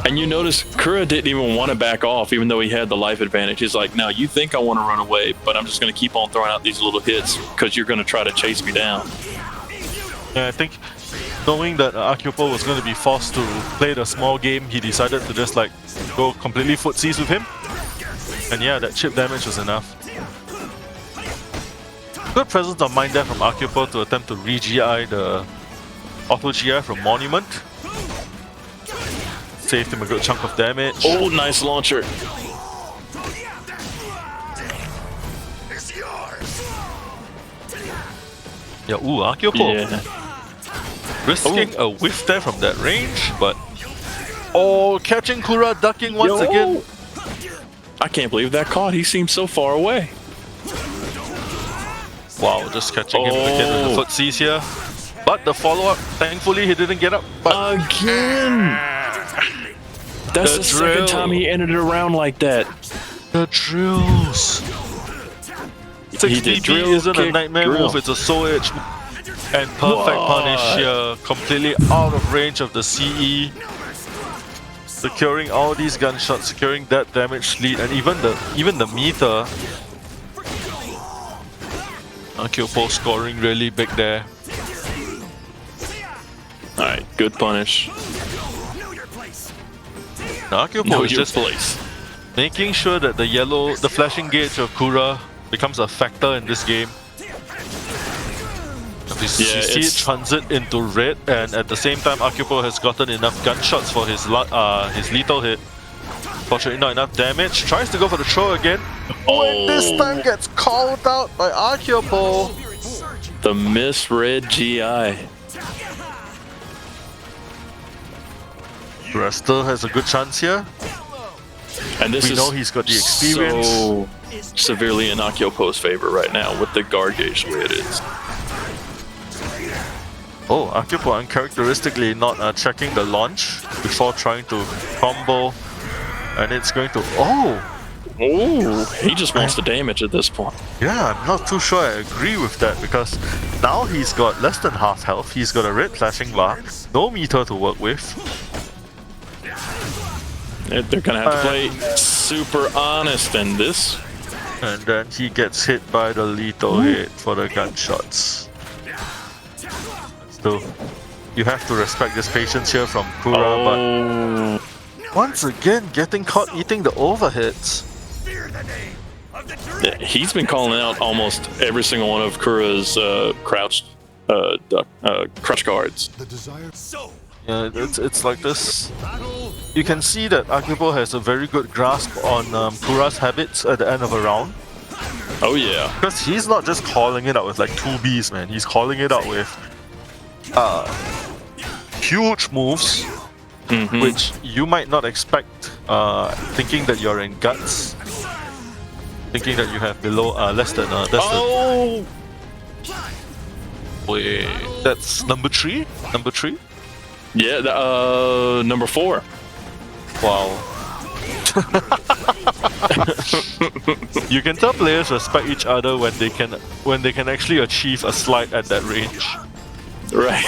And you notice Kura didn't even want to back off, even though he had the life advantage. He's like, no, you think I want to run away, but I'm just going to keep on throwing out these little hits because you're going to try to chase me down. Yeah, I think knowing that Akeopo was going to be forced to play the small game, he decided to just like go completely footsies with him. And yeah, that chip damage was enough. Good presence of mind there from Akeopo to attempt to re-GI the auto-GI from Monument. Saved him a good chunk of damage. Oh, nice launcher. Yeah, Akeopo. Yeah. risking a whiff there from that range, but catching Kura, ducking once again. I can't believe that caught. He seems so far away. Wow, just catching him again with the footsies here. But the follow-up, thankfully he didn't get up. But Again! That's the second time he ended it around like that. the drills. 60B isn't a nightmare move, it's a soul edge. And perfect punish here, completely out of range of the CE. Securing all these gunshots, securing that damage lead, and even the meter. Akeopo scoring really big there. Alright, good punish. Now Akeopo is just making sure that the flashing gauge of Kura becomes a factor in this game. You see it transit into red, and at the same time Akeopo has gotten enough gunshots for his lethal hit. Fortunately not enough damage. Tries to go for the throw again. And this time gets called out by Akeopo. The misread GI. Kura still has a good chance here. And we know he's got the experience. So severely in Akeopo's favor right now with the guard gauge the way it is. Akeopo uncharacteristically not checking the launch before trying to combo, and it's going to he just wants the damage at this point. Yeah, I'm not too sure I agree with that, because now he's got less than half health, he's got a red flashing bar, no meter to work with. They're gonna have to play super honest in this. And then he gets hit by the lethal hit for the gunshots. So you have to respect this patience here from Kura, but once again getting caught eating the overhits. Yeah, he's been calling out almost every single one of Kura's crouch guards. Yeah, it's like this. You can see that Akeopo has a very good grasp on Kura's habits at the end of a round. Oh yeah. Because he's not just calling it out with like 2Bs, man. He's calling it out with huge moves, which you might not expect, thinking that you're in guts. Thinking that you have below less than wait, that's number 3? Number 3? Yeah, number 4. Wow. You can tell players respect each other when they can actually achieve a slide at that range. Right.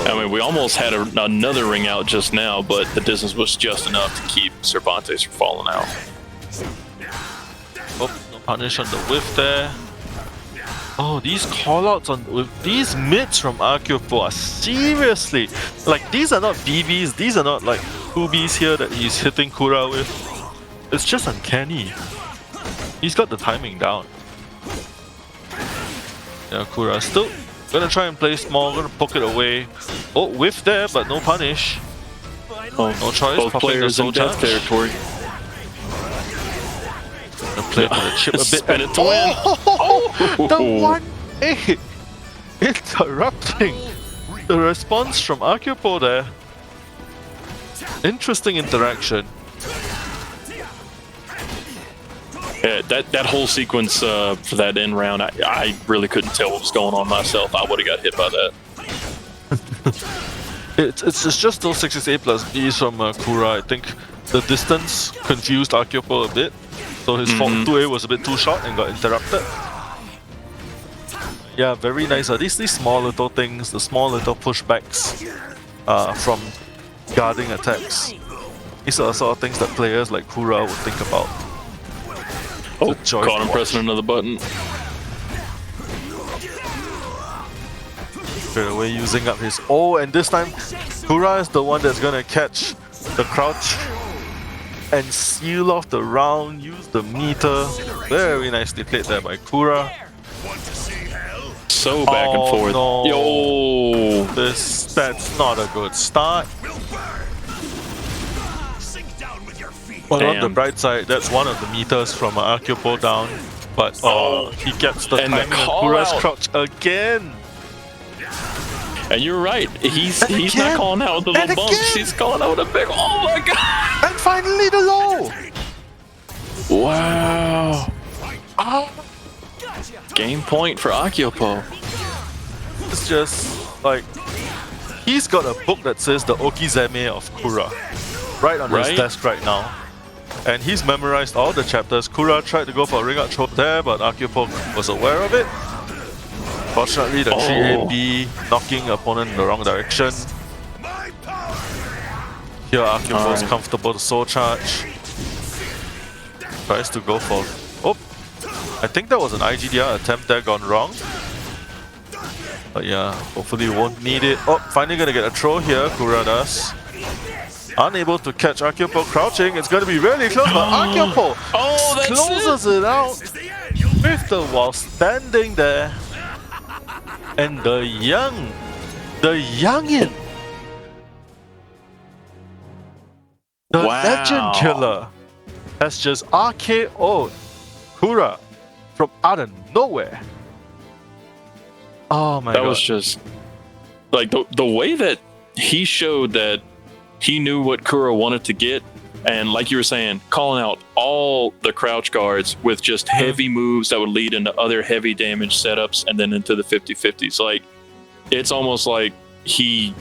I mean, we almost had another ring out just now, but the distance was just enough to keep Cervantes from falling out. No punish on the whiff there. These callouts with these mids from Akeopo are seriously, like, these are not BBs, these are not like 2Bs here that he's hitting Kura with. It's just uncanny. He's got the timing down. Yeah, Kura still gonna try and play small, gonna poke it away. Whiff there, but no punish. No choice. Both players in death territory. Play for the chip a bit. Spin it to win. The 1-8! Interrupting the response from Akeopo there. Interesting interaction. Yeah, that whole sequence for that end round, I really couldn't tell what was going on myself. I would have got hit by that. It's just those 68 plus Bs from Kura. I think the distance confused Akeopo a bit. So his 2A was a bit too short and got interrupted. Yeah, very nice. These small little things, the small little pushbacks from guarding attacks. These are the sort of things that players like Kura would think about. Caught him pressing another button. Straight away using up his... and this time Kura is the one that's gonna catch the crouch and seal off the round, use the meter. Very nicely played there by Kura. So back and forth. No. Yo! That's not a good start. But on the bright side, that's one of the meters from Akeopo down. But he gets the timing of Kura's crouch again. And you're right. He's And not again, calling out with the little and bumps. again. He's calling out with a big. Oh my god! And finally the low! Wow. Ah, Game point for Akeopo. it's just like he's got a book that says the Okizeme of Kura right on his Right? desk right now. And he's memorized all the chapters. Kura tried to go for a ring out choke there, but Akeopo was aware of it. Fortunately, the 3AB knocking opponent in the wrong direction. Here, Akeopo's comfortable to soul charge. Tries to go for. Oh, I think that was an IGDR attempt there gone wrong. But yeah, hopefully won't need it. Oh, finally gonna get a throw here. Kura does. Unable to catch Akeopo crouching. It's gonna be really close, but Akeopo Oh, that's closes it out with the wall standing there. And the youngin, the Wow. legend killer, has just RKO'd Kura from out of nowhere. Oh my god. That was just like the way that he showed that he knew what Kura wanted to get, and like you were saying, calling out all the crouch guards with just heavy moves that would lead into other heavy damage setups and then into the 50-50s. Like it's almost like he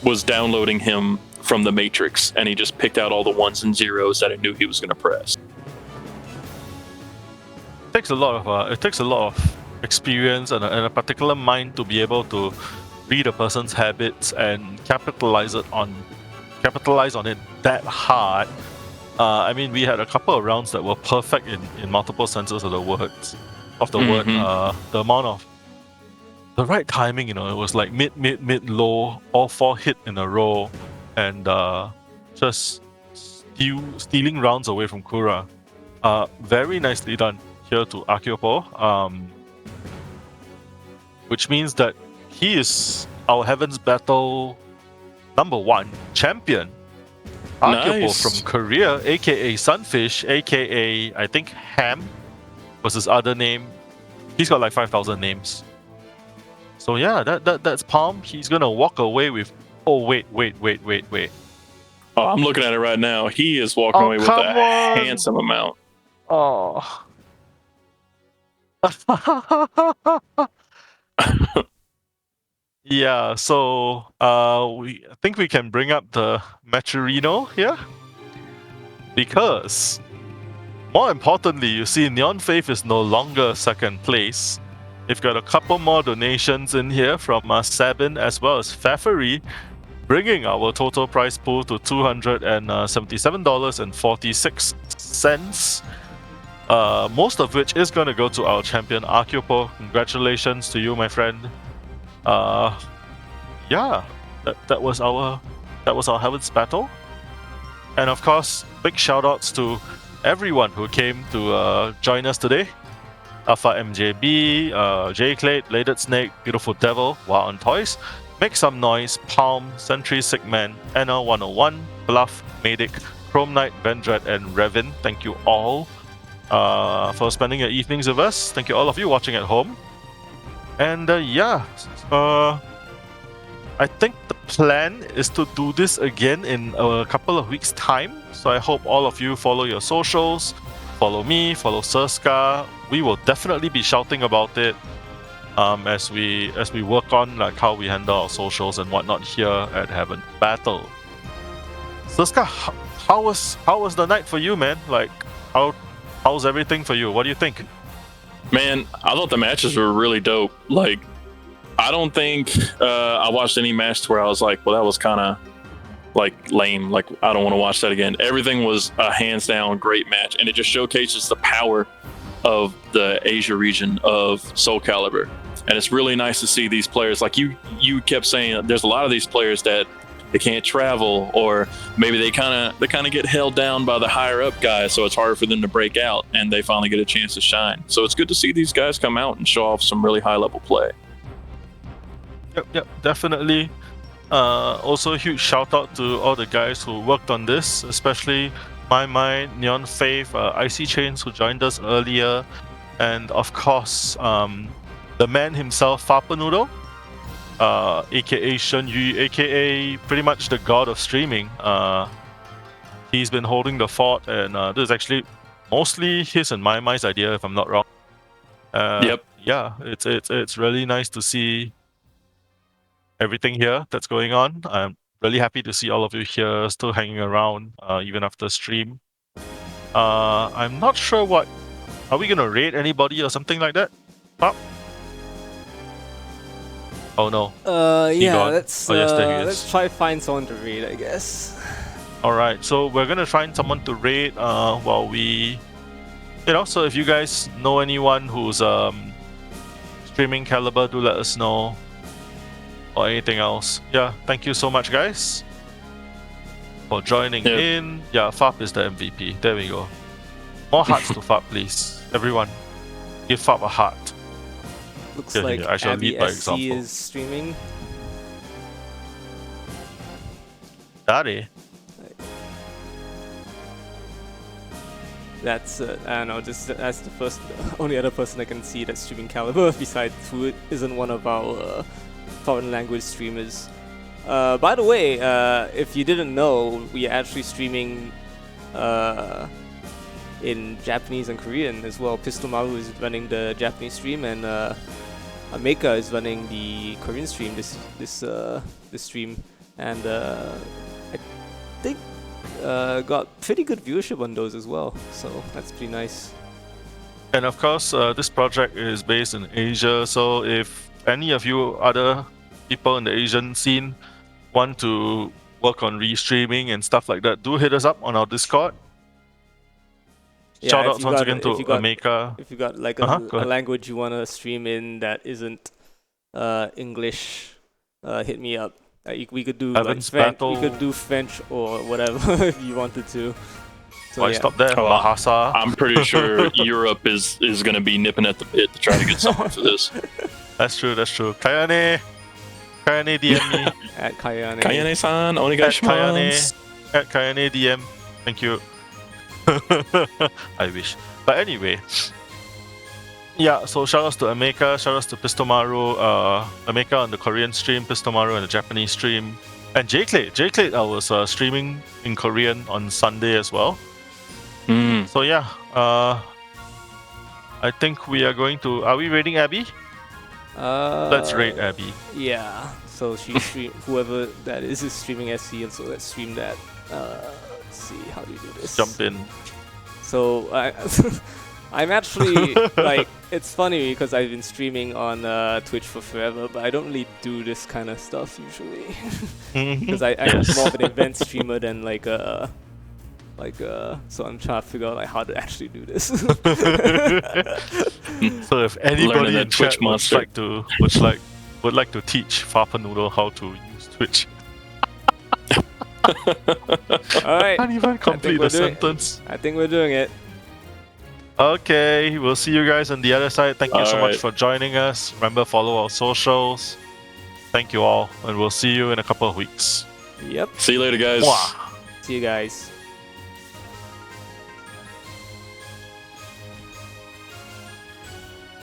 was downloading him from the Matrix, and he just picked out all the ones and zeros that I knew he was going to press. It takes a lot of experience and a particular mind to be able to read a person's habits and capitalize on it that hard. I mean, we had a couple of rounds that were perfect in multiple senses of the words of the word. The amount of the right timing, it was like mid, low, all 4 hit in a row, and just stealing rounds away from Kura. Very nicely done here to Akeopo. Which means that he is our Heaven's Battle #1 champion. Akeopo Nice. from Korea, aka Sunfish, aka I think Ham was his other name. He's got like 5,000 names. So yeah, that's Palm. He's gonna walk away with. Oh wait. Oh, I'm looking at it right now. He is walking away with come a on. handsome amount. Oh. Yeah, so I think we can bring up the Maturino here, because more importantly, you see Neon Faith is no longer second place. We've got a couple more donations in here from Sabin as well as Faffery, bringing our total prize pool to $277.46. Most of which is going to go to our champion Akeopo. Congratulations to you, my friend. Yeah, that was our Heaven's Battle, and of course, big shout outs to everyone who came to join us today. Alpha MJB, J Clade, Bladed Snake, Beautiful Devil, Wow on Toys, Make Some Noise, Palm, Sentry Sigman, NL101, Bluff, Medic, Chrome Knight, Vendred, and Revin. Thank you all for spending your evenings with us. Thank you all of you watching at home. And I think the plan is to do this again in a couple of weeks' time. So I hope all of you follow your socials, follow me, follow Surska. We will definitely be shouting about it as we work on like how we handle our socials and whatnot here at Heaven Battle. Surska, how was the night for you, man? Like how's everything for you? What do you think? Man, I thought the matches were really dope. Like, I don't think I watched any match where I was like, well, that was kind of like lame. Like, I don't want to watch that again. Everything was a hands down great match, and it just showcases the power of the Asia region of Soul Calibur. And it's really nice to see these players. Like you kept saying, there's a lot of these players that they can't travel, or maybe they kind of get held down by the higher up guys, so it's harder for them to break out, and they finally get a chance to shine. So it's good to see these guys come out and show off some really high level play. Yep, definitely. Also, a huge shout out to all the guys who worked on this, especially My, Neon Faith, Icy Chains who joined us earlier, and of course, the man himself, Fapa Noodle. aka Shen Yu, aka pretty much the god of streaming. He's been holding the fort, and this is actually mostly his and my idea, if I'm not wrong. Yep. Yeah, it's really nice to see everything here that's going on. I'm really happy to see all of you here still hanging around, even after stream. I'm not sure what. Are we gonna raid anybody or something like that? Pop? Oh no. Yeah, gone. let's Oh, yes, there he is. let's try find someone to raid, I guess. Alright, so we're gonna find someone to raid while we, so if you guys know anyone who's streaming Caliber, do let us know. Or anything else. Yeah, thank you so much, guys, for joining in. Yeah, Fab is the MVP. There we go. More hearts to Fab, please. Everyone, give Fab a heart. Looks Here, like I shall Abby lead by SC example. is streaming. Daddy. That's I don't know. Just that's the only other person I can see that's streaming Caliber besides who isn't one of our foreign language streamers. By the way, if you didn't know, we are actually streaming in Japanese and Korean as well. Pistomaru is running the Japanese stream, and Ameka is running the Korean stream. This stream, and I think got pretty good viewership on those as well. So that's pretty nice. And of course, this project is based in Asia, so if any of you other people in the Asian scene want to work on restreaming and stuff like that, do hit us up on our Discord. Yeah, Shout if outs you once got- again to if you got- Ameka. If you got like Go a ahead. language you want to stream in that isn't English, hit me up. We could do Heaven's French. Battle. We could do French or whatever if you wanted to. So Why yeah. stop there? Oh, Bahasa. I'm pretty sure Europe is going to be nipping at the bit to try to get someone for this. That's true. Kayane DM me. At Kayane. Kayane-san, At onegaishimasu. Kayane DM. Thank you. I wish. But anyway. Yeah, so shoutouts to Ameka, shoutouts to Pistomaru, Ameka on the Korean stream, Pistomaru on the Japanese stream, and J-Clade. J-Clade, I was streaming in Korean on Sunday as well. So yeah, I think we are going to. Are we raiding Abby? Let's raid Abby. Yeah. So she stream whoever that is streaming SC, and so let's stream that. Let's see how do you do this. Jump in. So I'm actually like, it's funny because I've been streaming on Twitch for forever, but I don't really do this kind of stuff usually because I'm more of an event streamer than so I'm trying to figure out like how to actually do this. So if anybody Learning in that Twitch chat would monster. like to teach Fapa Noodle how to use Twitch. All right, Can't even complete we're the doing- sentence. I think we're doing it. Okay, we'll see you guys on the other side. Thank you so much Alright. for joining us. Remember, follow our socials. Thank you all, and we'll see you in a couple of weeks. Yep. See you later, guys. Mwah. See you guys.